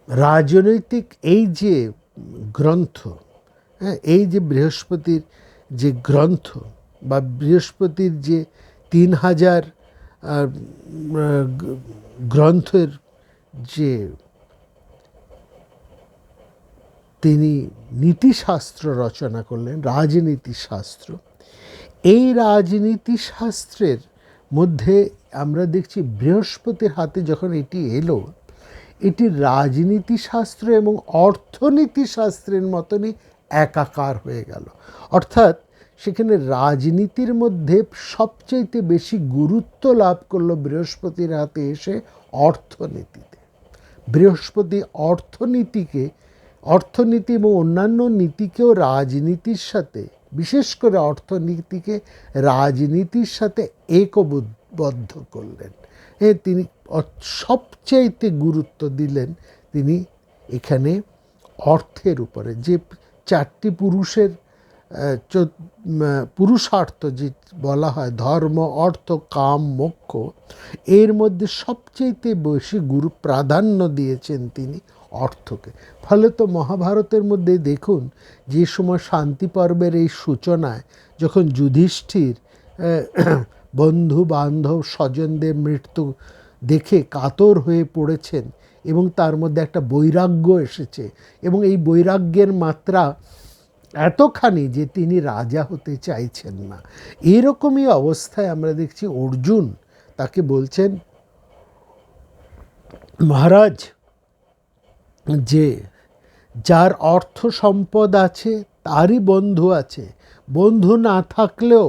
রাজনৈতিক এই যে গ্রন্থ, হ্যাঁ, এই যে বৃহস্পতির যে গ্রন্থ বা বৃহস্পতির যে 3000 গ্রন্থের যে তিনি নীতিশাস্ত্র রচনা করলেন, রাজনীতি শাস্ত্র, এই রাজনীতি শাস্ত্রের মধ্যে আমরা দেখছি বৃহস্পতির হাতে যখন এটি এলো, এটি রাজনীতি শাস্ত্র এবং অর্থনীতি শাস্ত্রের মতনই একাকার হয়ে গেল। অর্থাৎ সেখানে রাজনীতির মধ্যে সবচাইতে বেশি গুরুত্ব লাভ করলো বৃহস্পতির হাতে এসে অর্থনীতিতে। বৃহস্পতি অর্থনীতি এবং অন্যান্য নীতিকেও রাজনীতির সাথে, বিশেষ করে অর্থনীতিকে রাজনীতির সাথে একবদ্ধ করলেন। তিনি সবচাইতে গুরুত্ব দিলেন তিনি এখানে অর্থের উপরে। যে 4টি পুরুষার্থ যে বলা হয়, ধর্ম, অর্থ, কাম, মোক্ষ, এর মধ্যে সবচাইতে বেশি প্রাধান্য দিয়েছেন তিনি অর্থকে। ফলে তো মহাভারতের মধ্যে দেখুন, যে সময় শান্তি পর্বের এই সূচনায় যখন যুধিষ্ঠির বন্ধু বান্ধব স্বজনদের মৃত্যু দেখে কাতর হয়ে পড়েছেন এবং তার মধ্যে একটা বৈরাগ্য এসেছে, এবং এই বৈরাগ্যের মাত্রা এতখানি যে তিনি রাজা হতে চাইছেন না। এরকমই অবস্থায় আমরা দেখছি অর্জুন তাকে বলছেন, মহারাজ, যে যার অর্থ সম্পদ আছে তারই বন্ধু আছে। বন্ধু না থাকলেও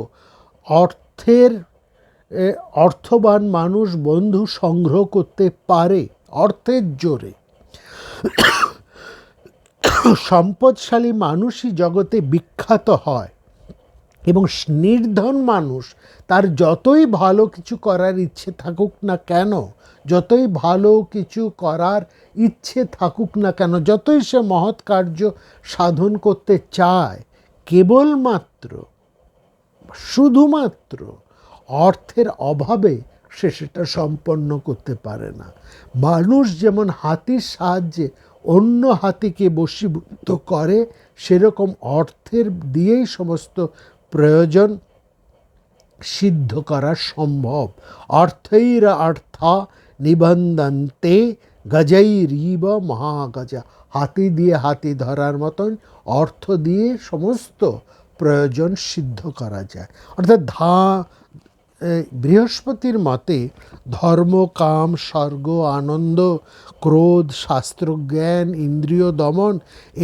অর্থবান মানুষ বন্ধু সংগ্রহ করতে পারে অর্থের জোরে। সম্পদশালী মানুষই জগতে বিখ্যাত হয়, এবং নির্ধন মানুষ তার যতই ভালো কিছু করার ইচ্ছে থাকুক না কেন, যতই ভালো কিছু করার ইচ্ছে থাকুক না কেন, যতই সে মহৎ কার্য সাধন করতে চায়, কেবলমাত্র শুধুমাত্র অর্থের অভাবে সে সেটা সম্পন্ন করতে পারে না। মানুষ যেমন হাতির সাহায্যে অন্য হাতিকে বশীভূত করে, সেরকম অর্থের দিয়েই সমস্ত প্রয়োজন সিদ্ধ করা সম্ভব। অর্থৈর অর্থা নিবন্ধন্তে গজৈরিব মহাগজা। হাতি দিয়ে হাতি ধরার মতন অর্থ দিয়ে সমস্ত প্রয়োজন সিদ্ধ করা যায়। অর্থাৎ বৃহস্পতির মতে ধর্ম, কাম, স্বর্গ, আনন্দ, ক্রোধ, শাস্ত্রজ্ঞান, ইন্দ্রিয় দমন,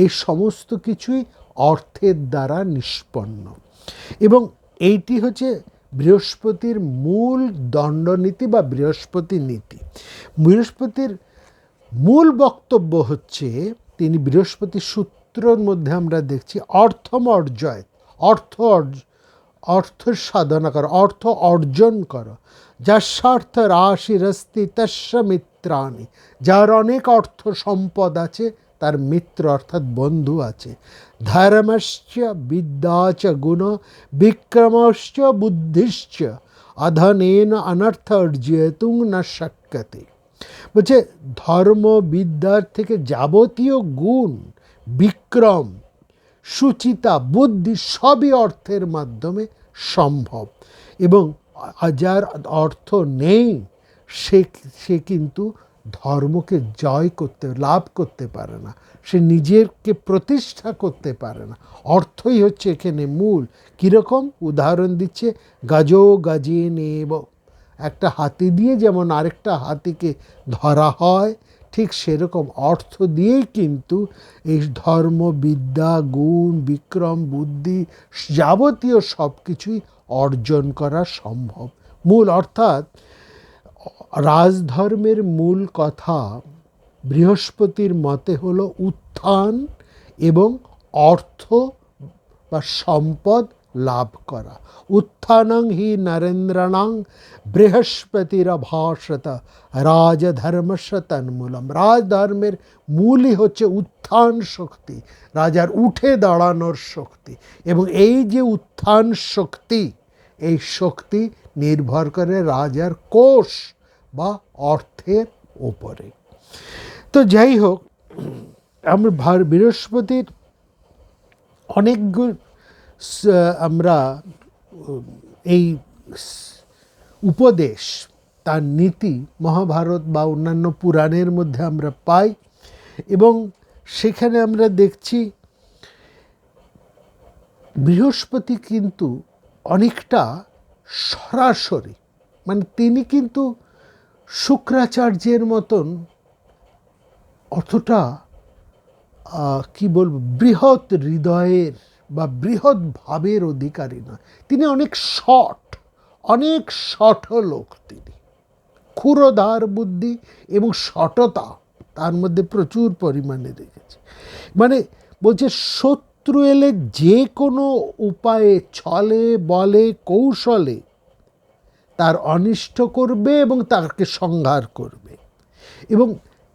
এই সমস্ত কিছুই অর্থের দ্বারা নিষ্পন্ন। এবং এইটি হচ্ছে বৃহস্পতির মূল দণ্ডনীতি বা বৃহস্পতি নীতি। বৃহস্পতির মূল বক্তব্য হচ্ছে, তিনি বৃহস্পতির সূত্রের মধ্যে আমরা দেখছি অর্থমর্জয়, অর্থ সাধনা করো, অর্থ অর্জন করো। যার স্বার্থ রাশিরস্তি তস্য মিত্রাণি। যার অনেক অর্থ সম্পদ আছে তার মিত্র অর্থাৎ বন্ধু আছে। ধর্মশ্চ বিদ্যা চ গুণ বিক্রমশ্চ বুদ্ধিশ্চ অধনেন অনর্থ অর্জয়তুং না শক্যতে। বলছে ধর্ম, বিদ্যার থেকে যাবতীয় গুণ, বিক্রম, সুচিতা, বুদ্ধি সবই অর্থের মাধ্যমে সম্ভব। এবং যার অর্থ নেই সে কিন্তু ধর্মকে লাভ করতে পারে না, সে নিজেকে প্রতিষ্ঠা করতে পারে না। অর্থই হচ্ছে এখানে মূল। কীরকম উদাহরণ দিচ্ছে, গজো গজে নেব। একটা হাতি দিয়ে যেমন আরেকটা হাতিকে ধরা হয়, ঠিক সেরকম অর্থ দিয়েই কিন্তু এই ধর্ম, বিদ্যা, গুণ, বিক্রম, বুদ্ধি যাবতীয় সব কিছুই অর্জন করা সম্ভব। মূল অর্থাৎ রাজধর্মের মূল কথা বৃহস্পতির মতে হলো উত্থান এবং অর্থ বা সম্পদ লাভ করা। উত্থানং হি নরেন্দ্রাণাং বৃহস্পতিরভাষত রাজধর্মস্য তন্মূলম। রাজধর্মের মূলই হচ্ছে উত্থান শক্তি, রাজার উঠে দাঁড়ানোর শক্তি। এবং এই যে উত্থান শক্তি, এই শক্তি নির্ভর করে রাজার কোষ বা অর্থের ওপরে। তো যাই হোক, আমরা বৃহস্পতির অনেকগুলো আমরা এই উপদেশ, তার নীতি মহাভারত বা অন্যান্য পুরাণের মধ্যে আমরা পাই, এবং সেখানে আমরা দেখছি বৃহস্পতি কিন্তু অনেকটা সরাসরি, মানে তিনি কিন্তু শুক্রাচার্যের মতন অতটা কি বলবো বৃহৎ হৃদয়ের বা বৃহৎ ভাবের অধিকারী নয়। তিনি অনেক শঠ লোক, তিনি ক্ষুরধার বুদ্ধি এবং শঠতা তার মধ্যে প্রচুর পরিমাণে রেখেছে। মানে বলছে শত্রু এলে যে কোনো উপায়ে ছলে বলে কৌশলে তার অনিষ্ট করবে এবং তাকে সংহার করবে, এবং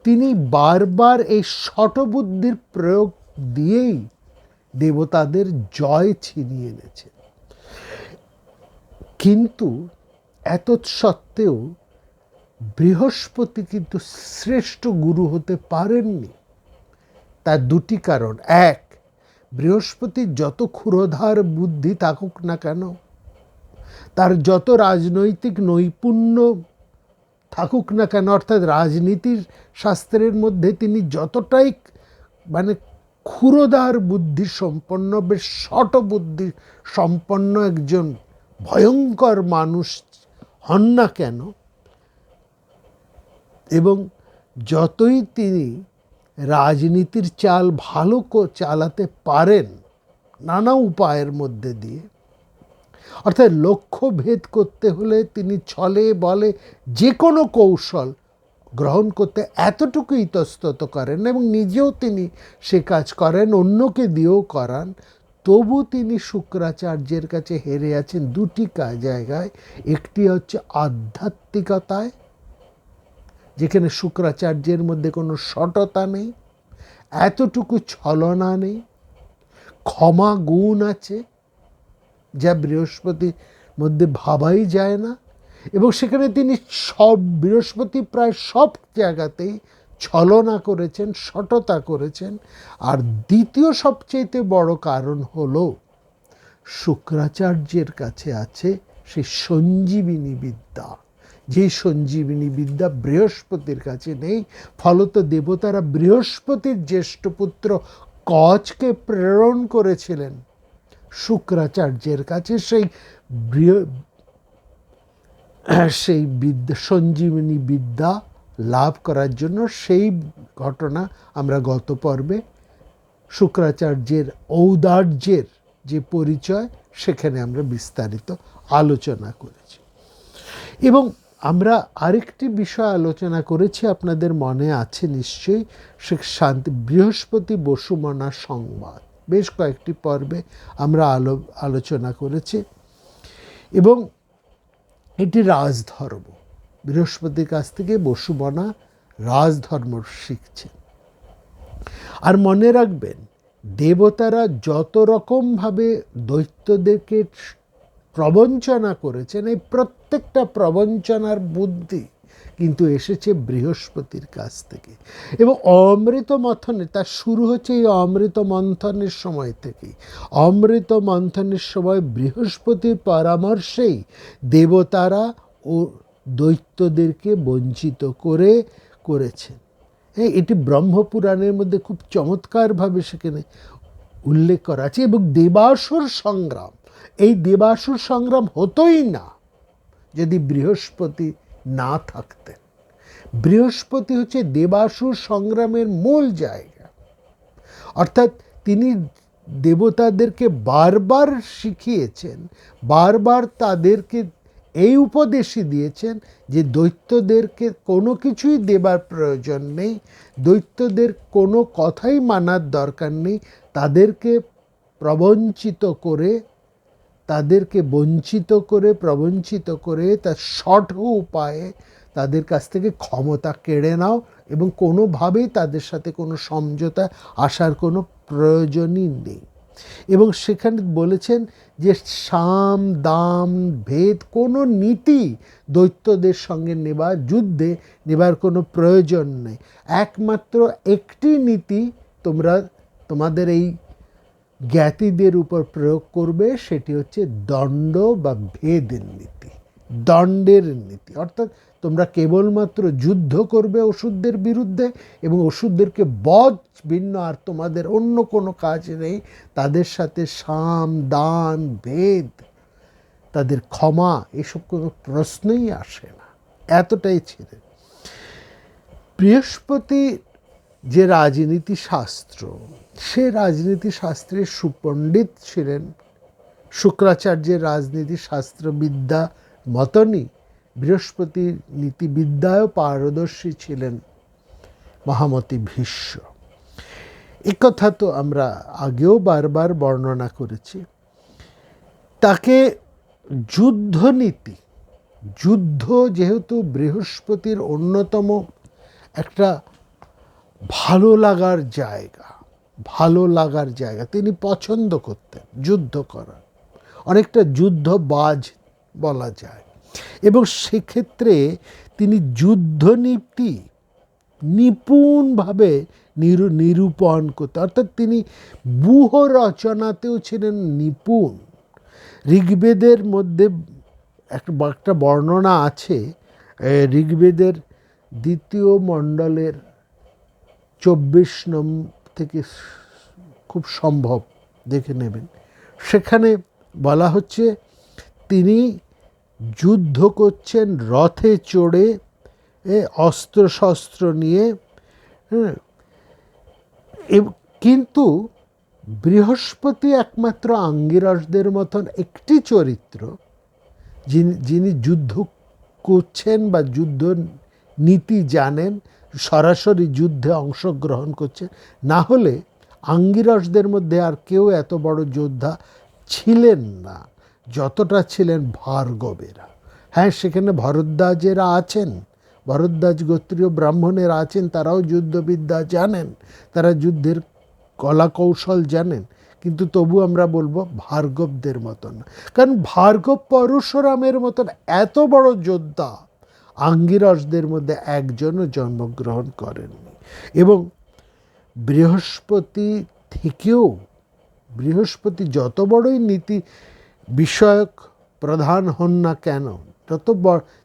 তিনি বারবার এই শঠবুদ্ধির প্রয়োগ দিয়েই দেবতাদের জয় ছিনিয়ে এনেছেন। কিন্তু এত সত্ত্বেও বৃহস্পতি কিন্তু শ্রেষ্ঠ গুরু হতে পারেননি। তার দুটি কারণ। এক, বৃহস্পতির যত ক্ষুরধার বুদ্ধি থাকুক না কেন, তার যত রাজনৈতিক নৈপুণ্য থাকুক না কেন, অর্থাৎ রাজনীতির শাস্ত্রের মধ্যে তিনি যতটাই মানে ক্ষুরধার বুদ্ধি সম্পন্ন, বেশ শঠ বুদ্ধি সম্পন্ন একজন ভয়ঙ্কর মানুষ হন না কেন, এবং যতই তিনি রাজনীতির চাল ভালো চালাতে পারেন নানা উপায়ের মধ্যে দিয়ে, অর্থাৎ লক্ষ্য ভেদ করতে হলে তিনি ছলে বলে যে কোনো কৌশল গ্রহণ করতে এতটুকু ইতস্তত করেন এবং নিজেও তিনি সে কাজ করেন, অন্যকে দিয়েও করান, তবু তিনি শুক্রাচার্যের কাছে হেরে আছেন দুটি জায়গায়। একটি হচ্ছে আধ্যাত্মিকতায়, যেখানে শুক্রাচার্যের মধ্যে কোনো শঠতা নেই, এতটুকু ছলনা নেই, ক্ষমা গুণ আছে যা বৃহস্পতির মধ্যে ভাবাই যায় না, এবং সেখানে তিনি বৃহস্পতি প্রায় সব জায়গাতেই ছলনা করেছেন, শঠতা করেছেন। আর দ্বিতীয় সবচেয়ে বড় কারণ হলো শুক্রাচার্যের কাছে আছে সেই সঞ্জীবিনী বিদ্যা, যে সঞ্জীবিনী বিদ্যা বৃহস্পতির কাছে নেই। ফলত দেবতারা বৃহস্পতির জ্যেষ্ঠ পুত্র কচকে প্রেরণ করেছিলেন শুক্রাচার্যের কাছে সেই বিদ্যা, সঞ্জীবনী বিদ্যা লাভ করার জন্য। সেই ঘটনা আমরা গত পর্বে শুক্রাচার্যের ঔদার্যের যে পরিচয় সেখানে আমরা বিস্তারিত আলোচনা করেছি। এবং আমরা আরেকটি বিষয় আলোচনা করেছি, আপনাদের মনে আছে নিশ্চয়ই, সে বৃহস্পতি বসুমনা সংবাদ বেশ কয়েকটি পর্বে আমরা আলোচনা করেছি। এবং এটি রাজধর্ম, বৃহস্পতির কাছ থেকে বসুমনা রাজধর্ম শিখছেন। আর মনে রাখবেন, দেবতারা যত রকমভাবে দৈত্যদেরকে প্রবঞ্চনা করেছেন, এই প্রত্যেকটা প্রবঞ্চনার বুদ্ধি কিন্তু এসেছে বৃহস্পতির কাছ থেকে। এবং অমৃত মন্থনে, তার শুরু হচ্ছে এই অমৃত মন্থনের সময় থেকেই। অমৃত মন্থনের সময় বৃহস্পতির পরামর্শেই দেবতারা ও দৈত্যদেরকে বঞ্চিত করেছেন। এটি ব্রহ্মপুরাণের মধ্যে খুব চমৎকারভাবে সেখানে উল্লেখ করা আছে। এবং দেবাসুর সংগ্রাম, এই দেবাসুর সংগ্রাম হতোই না যদি বৃহস্পতি না থাকতেন। বৃহস্পতি হচ্ছে দেবাসুর সংগ্রামের মূল জায়গা, অর্থাৎ তিনি দেবতাদেরকে বারবার শিখিয়েছেন, বারবার তাদেরকে এই উপদেশই দিয়েছেন যে দৈত্যদেরকে কোনো কিছুই দেবার প্রয়োজন নেই, দৈত্যদের কোনো কথাই মানার দরকার নেই, তাদেরকে প্রবঞ্চিত করে, তাদেরকে বঞ্চিত করে, প্রবঞ্চিত করে তার শঠ উপায়ে তাদের কাছ থেকে ক্ষমতা কেড়ে নাও, এবং কোনোভাবেই তাদের সাথে কোনো সমঝোতা আসার কোনো প্রয়োজনই নেই। এবং সেখানে বলেছেন যে সাম দাম ভেদ কোনো নীতি দৈত্যদের সঙ্গে যুদ্ধে নেবার কোনো প্রয়োজন নেই। একমাত্র একটি নীতি তোমরা তোমাদের এই জ্ঞাতিদের উপর প্রয়োগ করবে, সেটি হচ্ছে দণ্ড বা ভেদের নীতি, দণ্ডের নীতি। অর্থাৎ তোমরা কেবলমাত্র যুদ্ধ করবে ওষুধদের বিরুদ্ধে এবং ওষুধদেরকে বধ ভিন্ন আর তোমাদের অন্য কোনো কাজ নেই। তাদের সাথে সাম দান ভেদ, তাদের ক্ষমা, এসব কোনো প্রশ্নই আসে না, এতটাই ছিলেন। বৃহস্পতি যে রাজনীতি শাস্ত্র, সে রাজনীতি শাস্ত্রের সুপণ্ডিত ছিলেন। শুক্রাচার্যের রাজনীতি শাস্ত্রবিদ্যা মতনই বৃহস্পতি নীতিবিদ্যায়ও পারদর্শী ছিলেন মহামতি ভীষ্ম। একথা তো আমরা আগেও বারবার বর্ণনা করেছি। তাকে যুদ্ধনীতি, যুদ্ধ যেহেতু বৃহস্পতির অন্যতম একটা ভালো লাগার জায়গা, তিনি পছন্দ করতেন যুদ্ধ করা, অনেকটা যুদ্ধবাজ বলা যায়। এবং সেক্ষেত্রে তিনি যুদ্ধনীতি নিপুণভাবে নিরূপণ করতেন, অর্থাৎ তিনি ব্যূহ রচনাতেও ছিলেন নিপুণ। ঋগ্বেদের মধ্যে একটা বর্ণনা আছে, ঋগ্বেদের 2য় মণ্ডলের 24 থেকে খুব সম্ভব দেখে নেবেন। সেখানে বলা হচ্ছে তিনি যুদ্ধ করছেন রথে চড়ে, অস্ত্রশস্ত্র নিয়ে। কিন্তু বৃহস্পতি একমাত্র আঙ্গিরসদের মতন একটি চরিত্র, যিনি যুদ্ধ করছেন বা যুদ্ধ নীতি জানেন, সরাসরি যুদ্ধে অংশগ্রহণ করছেন। না হলে আঙ্গিরসদের মধ্যে আর কেউ এত বড় যোদ্ধা ছিলেন না যতটা ছিলেন ভার্গবেরা। হ্যাঁ, সেখানে ভরদ্বাজেরা আছেন, ভরদ্বাজ গোত্রীয় ব্রাহ্মণেরা আছেন, তারাও যুদ্ধবিদ্যা জানেন, তারা যুদ্ধের কলা কৌশল জানেন, কিন্তু তবু আমরা বলবো ভার্গবদের মতন না। কারণ ভার্গব পরশুরামের মতন এত বড় যোদ্ধা আঙ্গিরসদের মধ্যে একজনও জন্মগ্রহণ করেননি। এবং বৃহস্পতি থেকেও, বৃহস্পতি যত বড়ই নীতি বিষয়ক প্রধান হন না কেন, তত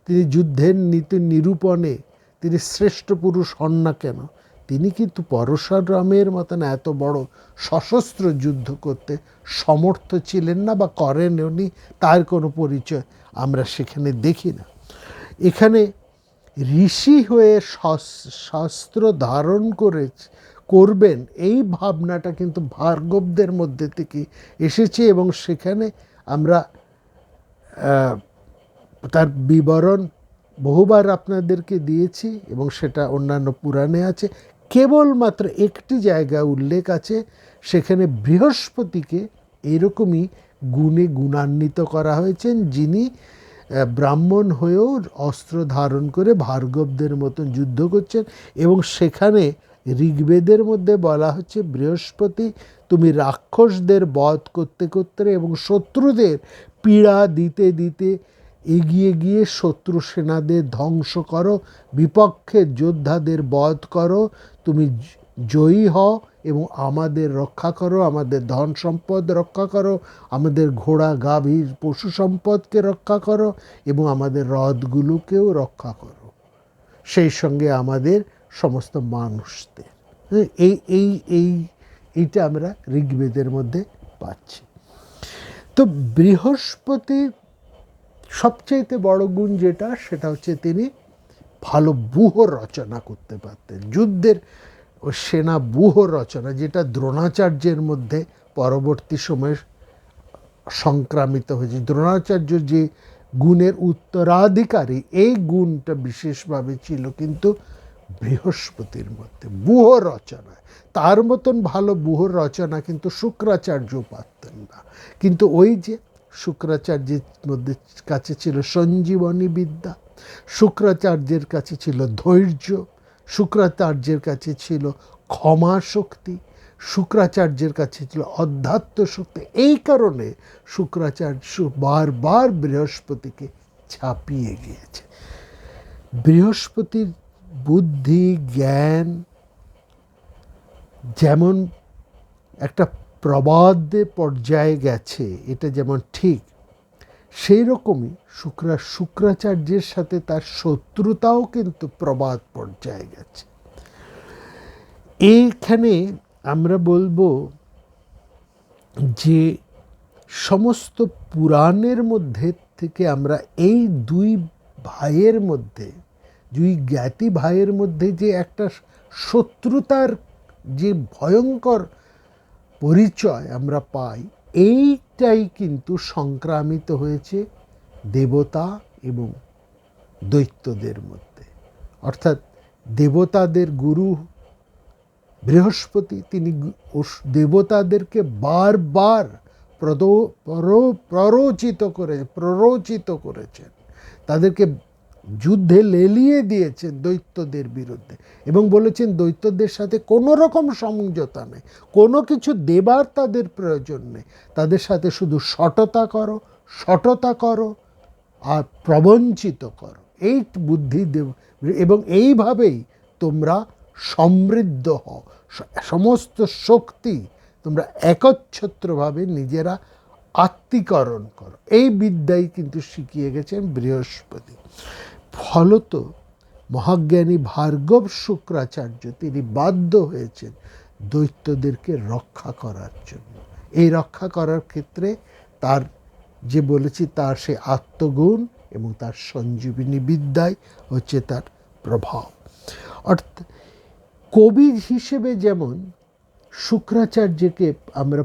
তিনি যুদ্ধের নীতি নিরূপণে তিনি শ্রেষ্ঠ পুরুষ হন না কেন, তিনি কিন্তু পরশুরামের মতন এত বড় সশস্ত্র যুদ্ধ করতে সমর্থ ছিলেন না বা করেননি, তার কোনো পরিচয় আমরা সেখানে দেখি না। এখানে ঋষি হয়ে শাস্ত্র ধারণ করবেন, এই ভাবনাটা কিন্তু ভার্গবদের মধ্যে থেকে এসেছে। এবং সেখানে আমরা তার বিবরণ বহুবার আপনাদেরকে দিয়েছি এবং সেটা অন্যান্য পুরাণে আছে। কেবলমাত্র একটি জায়গায় উল্লেখ আছে, সেখানে বৃহস্পতিকে এরকমই গুণে গুণান্বিত করা হয়েছেন, যিনি ব্রাহ্মণ হয়েও অস্ত্র ধারণ করে ভার্গবদের মতন যুদ্ধ করছেন। এবং সেখানে ঋগ্বেদের মধ্যে বলা হচ্ছে, বৃহস্পতি তুমি রাক্ষসদের বধ করতে করতে এবং শত্রুদের পীড়া দিতে দিতে এগিয়ে গিয়ে শত্রু সেনাদের ধ্বংস করো, বিপক্ষের যোদ্ধাদের বধ করো, তুমি জয়ী হও এবং আমাদের রক্ষা করো, আমাদের ধন সম্পদ রক্ষা করো, আমাদের ঘোড়া গাভীর পশু সম্পদকে রক্ষা করো এবং আমাদের হ্রদগুলোকেও রক্ষা করো, সেই সঙ্গে আমাদের সমস্ত মানুষদের। এইটা আমরা ঋগ্বেদের মধ্যে পাচ্ছি। তো বৃহস্পতির সবচাইতে বড় গুণ যেটা, সেটা হচ্ছে তিনি ভালো ব্যূহ রচনা করতে পারতেন, যুদ্ধের ও সেনা ব্যূহ রচনা, যেটা দ্রোণাচার্যের মধ্যে পরবর্তী সময়ে সংক্রামিত হয়েছে। দ্রোণাচার্য যে গুণের উত্তরাধিকারী, এই গুণটা বিশেষভাবে ছিল কিন্তু বৃহস্পতির মধ্যে, ব্যূহ রচনা। তার মতন ভালো ব্যূহ রচনা কিন্তু শুক্রাচার্য পারতেন না। কিন্তু ওই যে শুক্রাচার্যের মধ্যে কাছে ছিল সঞ্জীবনী বিদ্যা, শুক্রাচার্যের কাছে ছিল ধৈর্য, শুক্রাচার্যের কাছে ছিল ক্ষমা শক্তি, শুক্রাচার্যের কাছে ছিল অধ্যাত্ম শক্তি। এই কারণে শুক্রাচার্য বারবার বৃহস্পতিকে ছাপিয়ে গিয়েছে। বৃহস্পতির বুদ্ধি, জ্ঞান, যেমন একটা প্রবাদে পর্যায়ে গেছে, এটা যেমন ঠিক, সেই রকমই শুক্রাচার্যের সাথে তার শত্রুতাও কিন্তু প্রবাদ পর্যায়ে গেছে। এইখানে আমরা বলবো যে সমস্ত পুরাণের মধ্যে থেকে আমরা এই দুই ভাইয়ের মধ্যে, দুই জ্ঞাতি ভাইয়ের মধ্যে যে একটা শত্রুতার যে ভয়ঙ্কর পরিচয় আমরা পাই, এইটাই কিন্তু সংক্রামিত হয়েছে দেবতা এবং দৈত্যদের মধ্যে। অর্থাৎ দেবতাদের গুরু বৃহস্পতি, তিনি দেবতাদেরকে বারবার প্ররোচিত করেছেন, তাদেরকে যুদ্ধে লেলিয়ে দিয়েছেন দৈত্যদের বিরুদ্ধে, এবং বলেছেন দৈত্যদের সাথে কোনো রকম সমঝোতা নেই, কোনো কিছু দেবার তাদের প্রয়োজন নেই, তাদের সাথে শুধু সটতা করো আর প্রবঞ্চিত করো, এই বুদ্ধি দেব, এবং এইভাবেই তোমরা সমৃদ্ধ হও, সমস্ত শক্তি তোমরা একচ্ছত্রভাবে নিজেরা আত্মীকরণ করো। এই বিদ্যাই কিন্তু শিখিয়ে গেছেন বৃহস্পতি। ফলত মহাজ্ঞানী ভার্গব শুক্রাচার্য তিনি বাধ্য হয়েছেন দৈত্যদেরকে রক্ষা করার জন্য। এই রক্ষা করার ক্ষেত্রে তার যে বলেছি, তার সে আত্মগুণ এবং তার সঞ্জীবিনী বিদ্যাই হচ্ছে তার প্রভাব। অর্থাৎ কবি হিসেবে যেমন শুক্রাচার্যকে আমরা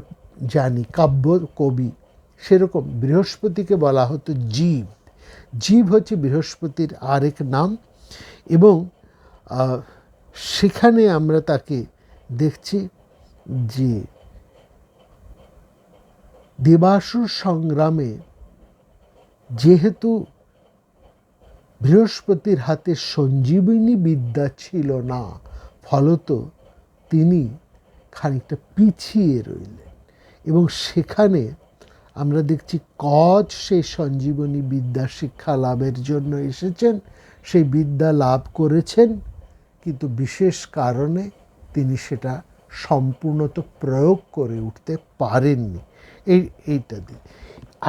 জানি কাব্য কবি, সেরকম বৃহস্পতিকে বলা হতো জীব। জীব হচ্ছে বৃহস্পতির আরেক নাম, এবং সেখানে আমরা তাকে দেখছি যে দেবাসুর সংগ্রামে যেহেতু বৃহস্পতির হাতে সঞ্জীবনী বিদ্যা ছিল না, ফলত তিনি খানিকটা পিছিয়ে রইলেন, এবং সেখানে আমরা দেখছি কচ সেই সঞ্জীবনী বিদ্যা শিক্ষা লাভের জন্য এসেছেন, সেই বিদ্যা লাভ করেছেন, কিন্তু বিশেষ কারণে তিনি সেটা সম্পূর্ণত প্রয়োগ করে উঠতে পারেননি। এইটা দিয়ে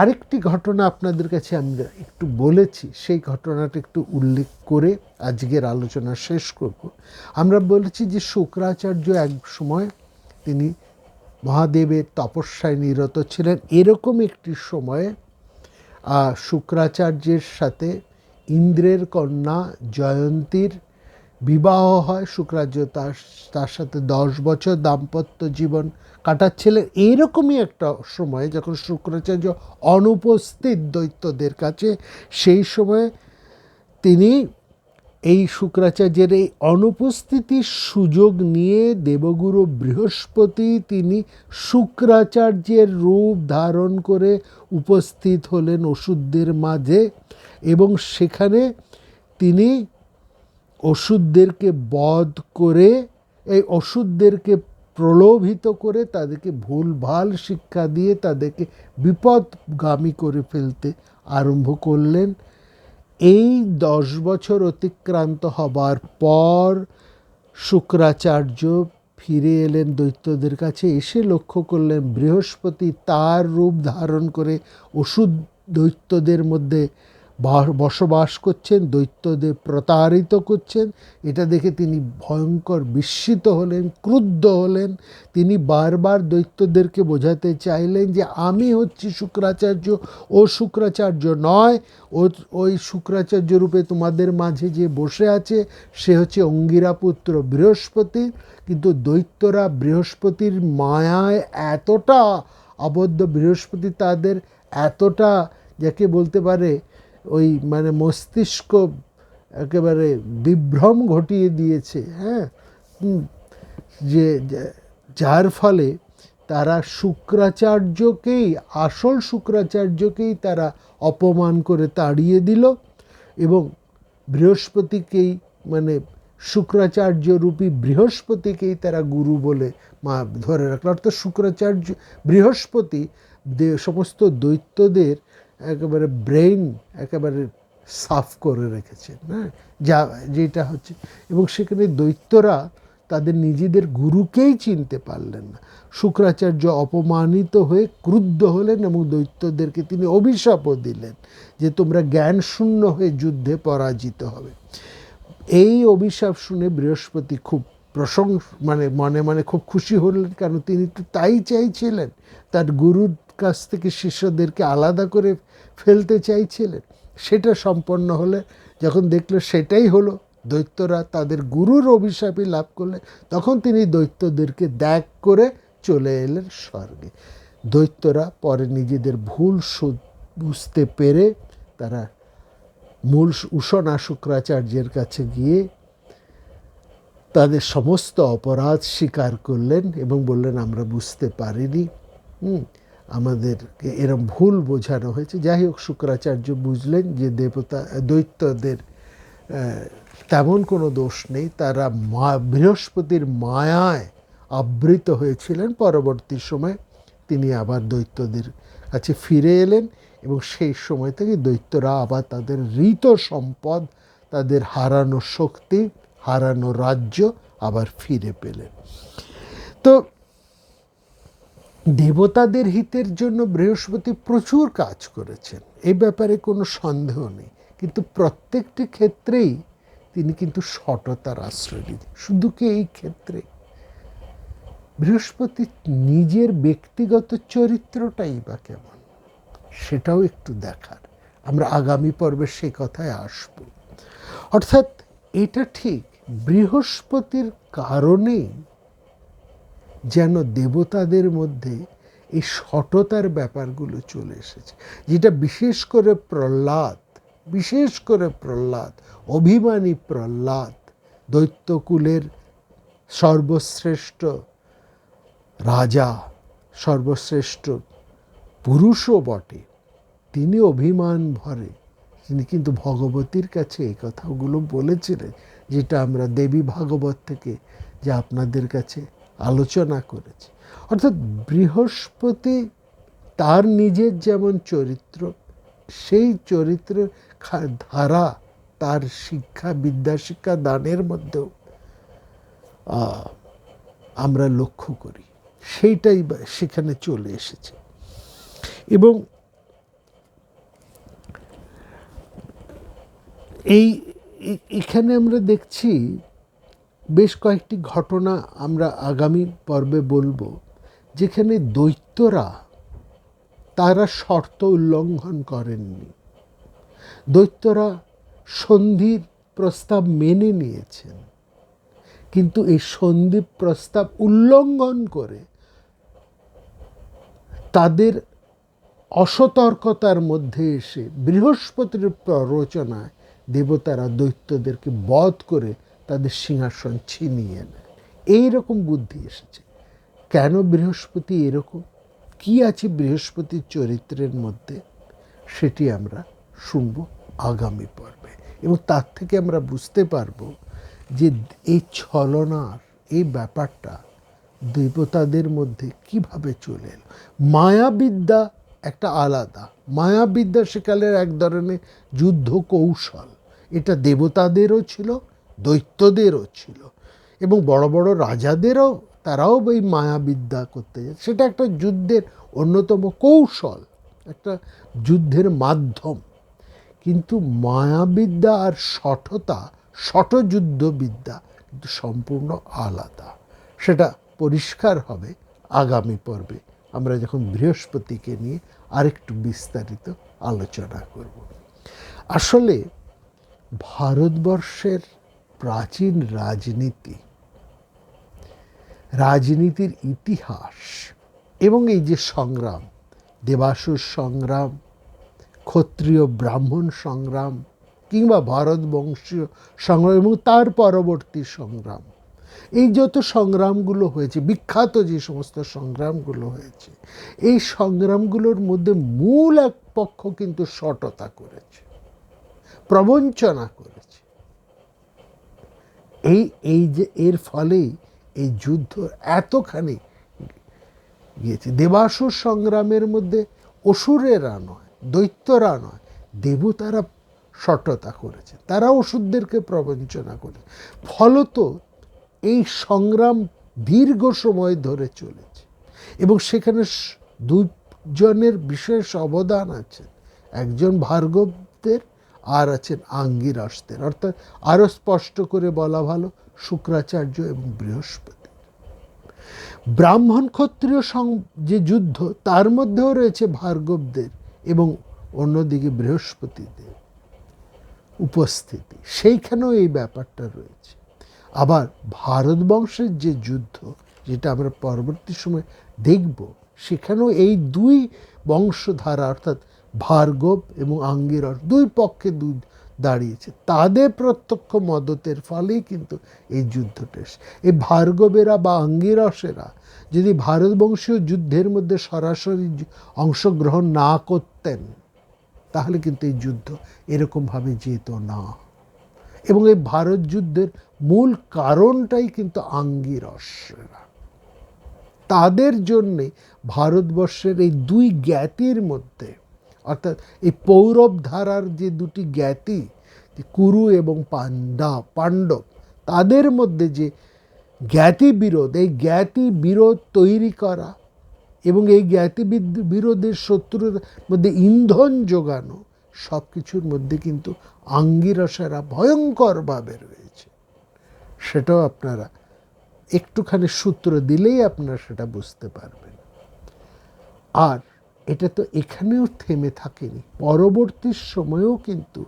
আরেকটি ঘটনা আপনাদের কাছে আমরা একটু বলেছি, সেই ঘটনাটা একটু উল্লেখ করে আজকের আলোচনা শেষ করব। আমরা বলেছি যে শুক্রাচার্য এক সময় তিনি মহাদেবের তপস্যায় নিরত ছিলেন। এরকম একটি সময়ে শুক্রাচার্যের সাথে ইন্দ্রের কন্যা জয়ন্তীর বিবাহ হয়। শুক্রাচার্য তার সাথে 10 বছর দাম্পত্য জীবন কাটাচ্ছিলেন। এইরকমই একটা সময়ে যখন শুক্রাচার্য অনুপস্থিত দৈত্যদের কাছে, সেই সময় তিনি এই শুক্রাচার্যের এই অনুপস্থিতির সুযোগ নিয়ে দেবগুরু বৃহস্পতি তিনি শুক্রাচার্যের রূপ ধারণ করে উপস্থিত হলেন অসুরদের মাঝে, এবং সেখানে তিনি অসুরদেরকে বধ করে, এই অসুরদেরকে প্রলোভিত করে, তাদেরকে ভুলভাল শিক্ষা দিয়ে তাদেরকে বিপদগামী করে ফেলতে আরম্ভ করলেন। এই 10 বছর অতিক্রান্ত হবার পর শুক্রাচার্য ফিরে এলেন দৈত্যদের কাছে। এসে লক্ষ্য করলেন বৃহস্পতি তার রূপ ধারণ করে অসুর দৈত্যদের মধ্যে বসবাস করছেন, দৈত্যদের প্রতারিত করছেন। এটা দেখে তিনি ভয়ঙ্কর বিস্মিত হলেন, ক্রুদ্ধ হলেন। তিনি বারবার দৈত্যদেরকে বোঝাতে চাইলেন যে আমি হচ্ছি শুক্রাচার্য, ও শুক্রাচার্য নয়, ওই শুক্রাচার্য রূপে তোমাদের মাঝে যে বসে আছে সে হচ্ছে অঙ্গিরা পুত্র বৃহস্পতি। কিন্তু দৈত্যরা বৃহস্পতির মায়ায় এতটা আবদ্ধ, বৃহস্পতি তাদের এতটা, যাকে বলতে পারে ওই মানে মস্তিষ্ক একেবারে বিভ্রম ঘটিয়ে দিয়েছে, হ্যাঁ, যে যার ফলে তারা শুক্রাচার্যকেই, আসল শুক্রাচার্যকেই তারা অপমান করে তাড়িয়ে দিল, এবং বৃহস্পতিকেই মানে শুক্রাচার্য রূপী বৃহস্পতিকেই তারা গুরু বলে ধরে রাখল। অর্থাৎ শুক্রাচার্য বৃহস্পতি সমস্ত দৈত্যদের একেবারে ব্রেইন একেবারে সাফ করে রেখেছেন, হ্যাঁ, যেটা হচ্ছে, এবং সেখানে দৈত্যরা তাদের নিজেদের গুরুকেই চিনতে পারলেন না। শুক্রাচার্য অপমানিত হয়ে ক্রুদ্ধ হলেন এবং দৈত্যদেরকে তিনি অভিশাপও দিলেন যে তোমরা জ্ঞান শূন্য হয়ে যুদ্ধে পরাজিত হবে। এই অভিশাপ শুনে বৃহস্পতি খুব মনে মনে খুব খুশি হলেন, কারণ তিনি তো তাই চাইছিলেন, তার গুরুর কাছ থেকে শিষ্যদেরকে আলাদা করে ফেলতে চাইছিলেন। সেটা সম্পন্ন হলে যখন দেখলো সেটাই হলো, দৈত্যরা তাদের গুরুর অভিশাপই লাভ করলে, তখন তিনি দৈত্যদেরকে ত্যাগ করে চলে এলেন স্বর্গে। দৈত্যরা পরে নিজেদের ভুল বুঝতে পেরে তারা মূল উশনা শুক্রাচার্যের কাছে গিয়ে তাদের সমস্ত অপরাধ স্বীকার করলেন এবং বললেন আমরা বুঝতে পারিনি, আমাদেরকে এরম ভুল বোঝানো হয়েছে। যাই হোক, শুক্রাচার্য বুঝলেন যে দৈত্যদের তেমন কোনো দোষ নেই, তারা বৃহস্পতির মায়ায় আবৃত হয়েছিলেন। পরবর্তী সময় তিনি আবার দৈত্যদের কাছে ফিরে এলেন এবং সেই সময় থেকে দৈত্যরা আবার তাদের ঋত সম্পদ, তাদের হারানো শক্তি, হারানো রাজ্য আবার ফিরে পেলেন। তো দেবতাদের হিতের জন্য বৃহস্পতি প্রচুর কাজ করেছেন, এই ব্যাপারে কোনো সন্দেহ নেই, কিন্তু প্রত্যেকটি ক্ষেত্রেই তিনি কিন্তু সততার আশ্রয় নিতেন। শুধু কি এই ক্ষেত্রে? বৃহস্পতি নিজের ব্যক্তিগত চরিত্রটাই বা কেমন, সেটাও একটু দেখার। আমরা আগামী পর্বে সে কথায় আসব। অর্থাৎ এটা ঠিক, বৃহস্পতির কারণেই যেন দেবতাদের মধ্যে এই সততার ব্যাপারগুলো চলে এসেছে, যেটা বিশেষ করে প্রহ্লাদ, অভিমানী প্রহ্লাদ, দৈত্যকুলের সর্বশ্রেষ্ঠ রাজা, সর্বশ্রেষ্ঠ পুরুষও বটে, তিনি অভিমান ভরে তিনি কিন্তু ভগবতীর কাছে এই কথাগুলো বলেছিলেন, যেটা আমরা দেবী ভাগবত থেকে যা আপনাদের কাছে আলোচনা করেছি। অর্থাৎ বৃহস্পতি তার নিজের যেমন চরিত্র, সেই চরিত্রের ধারা তার বিদ্যা শিক্ষা দানের মধ্যেও আমরা লক্ষ্য করি, সেইটাই সেখানে চলে এসেছে। এবং এখানে আমরা দেখছি বেশ কয়েকটি ঘটনা আমরা আগামী পর্বে বলবো, যেখানে দৈত্যরা তারা শর্ত উল্লঙ্ঘন করেননি, দৈত্যরা সন্ধির প্রস্তাব মেনে নিয়েছেন, কিন্তু এই সন্ধি প্রস্তাব উল্লঙ্ঘন করে তাদের অসতর্কতার মধ্যে এসে বৃহস্পতির প্ররোচনায় দেবতারা দৈত্যদেরকে বধ করে তাদের সিংহাসন ছিনিয়ে নেয়। এইরকম বুদ্ধি এসেছে। কেন বৃহস্পতি এরকম? কি আছে বৃহস্পতির চরিত্রের মধ্যে? সেটি আমরা শুনব আগামী পর্বে, এবং তার থেকে আমরা বুঝতে পারবো যে এই ছলনার এই ব্যাপারটা দেবতাদের মধ্যে কিভাবে চলে এলো। মায়াবিদ্যা একটা আলাদা, মায়াবিদ্যা সেকালের এক ধরনের যুদ্ধ কৌশল, এটা দেবতাদেরও ছিল, দৈত্যদেরও ছিল, এবং বড় বড় রাজাদেরও, তারাও এই মায়াবিদ্যা করতে যায়। সেটা একটা যুদ্ধের অন্যতম কৌশল, একটা যুদ্ধের মাধ্যম। কিন্তু মায়াবিদ্যা আর শঠযুদ্ধবিদ্যা কিন্তু সম্পূর্ণ আলাদা। সেটা পরিষ্কার হবে আগামী পর্বে, আমরা যখন বৃহস্পতিকে নিয়ে আরেকটু বিস্তারিত আলোচনা করব। আসলে ভারতবর্ষের প্রাচীন রাজনীতির ইতিহাস এবং এই যে সংগ্রাম, দেবাসুর সংগ্রাম, ক্ষত্রিয় ব্রাহ্মণ সংগ্রাম, কিংবা ভারতবংশীয় সংগ্রাম এবং তার পরবর্তী সংগ্রাম, এই যত সংগ্রামগুলো হয়েছে, বিখ্যাত যে সমস্ত সংগ্রামগুলো হয়েছে, এই সংগ্রামগুলোর মধ্যে মূল এক পক্ষ কিন্তু সততা করেছে, প্রবঞ্চনা করেছে। এই যে এর ফলেই এই যুদ্ধ এতখানি গিয়েছে। দেবাসুর সংগ্রামের মধ্যে অসুরেরা নয়, দৈত্যরা নয়, দেবতারা সততা করেছে, তারা অসুরদেরকে প্রবঞ্চনা করেছে। ফলত এই সংগ্রাম দীর্ঘ সময় ধরে চলেছে এবং সেখানে দুজনের বিশেষ অবদান আছে, একজন ভার্গবদের আর আছেন আঙ্গিরসদের, অর্থাৎ আরও স্পষ্ট করে বলা ভালো শুক্রাচার্য এবং বৃহস্পতি। ব্রাহ্মণ ক্ষত্রিয় যে যুদ্ধ তার মধ্যেও রয়েছে ভার্গবদের এবং অন্যদিকে বৃহস্পতিদের উপস্থিতি, সেইখানেও এই ব্যাপারটা রয়েছে। আবার ভারতবংশের যে যুদ্ধ, যেটা আমরা পরবর্তী সময় দেখব, সেখানেও এই দুই বংশধারা অর্থাৎ ভার্গব এবং আঙ্গিরস দুই পক্ষে দাঁড়িয়েছে, তাদের প্রত্যক্ষ মদতের ফলেই কিন্তু এই যুদ্ধটা এসে। এই ভার্গবেরা বা আঙ্গিরসেরা যদি ভারতবংশীয় যুদ্ধের মধ্যে সরাসরি অংশগ্রহণ না করতেন তাহলে কিন্তু এই যুদ্ধ এরকমভাবে যেত না। এবং এই ভারত যুদ্ধের মূল কারণটাই কিন্তু আঙ্গিরসেরা। তাদের জন্যে ভারতবর্ষের এই দুই জ্ঞাতির মধ্যে, অর্থাৎ এই পৌরব ধারার যে দুটি জ্ঞাতি কুরু এবং পাণ্ডব, তাদের মধ্যে যে জ্ঞাতি বিরোধ, এই জ্ঞাতি বিরোধ তৈরি করা এবং এই জ্ঞাতি বিরোধের শত্রুর মধ্যে ইন্ধন যোগানো, সব কিছুর মধ্যে কিন্তু আঙ্গিরসেরা ভয়ঙ্করভাবে রয়েছে। সেটাও আপনারা একটুখানি সূত্র দিলেই আপনারা সেটা বুঝতে পারবেন। আর এটা তো এখানেও থেমে থাকেনি, পরবর্তী সময়েও কিন্তু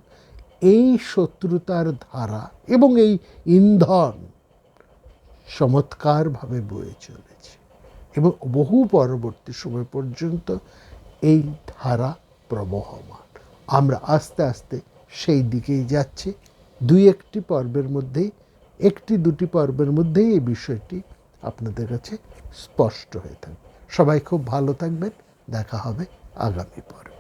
এই শত্রুতার ধারা এবং এই ইন্ধন চমৎকারভাবে বয়ে চলেছে এবং বহু পরবর্তী সময় পর্যন্ত এই ধারা প্রবহমান। আমরা আস্তে আস্তে সেই দিকেই যাচ্ছি। একটি পর্বের মধ্যেই, দুটি পর্বের মধ্যেই এই বিষয়টি আপনাদের কাছে স্পষ্ট হয়ে থাকবে। সবাই খুব ভালো থাকবেন, দেখা হবে আগামী পর্বে।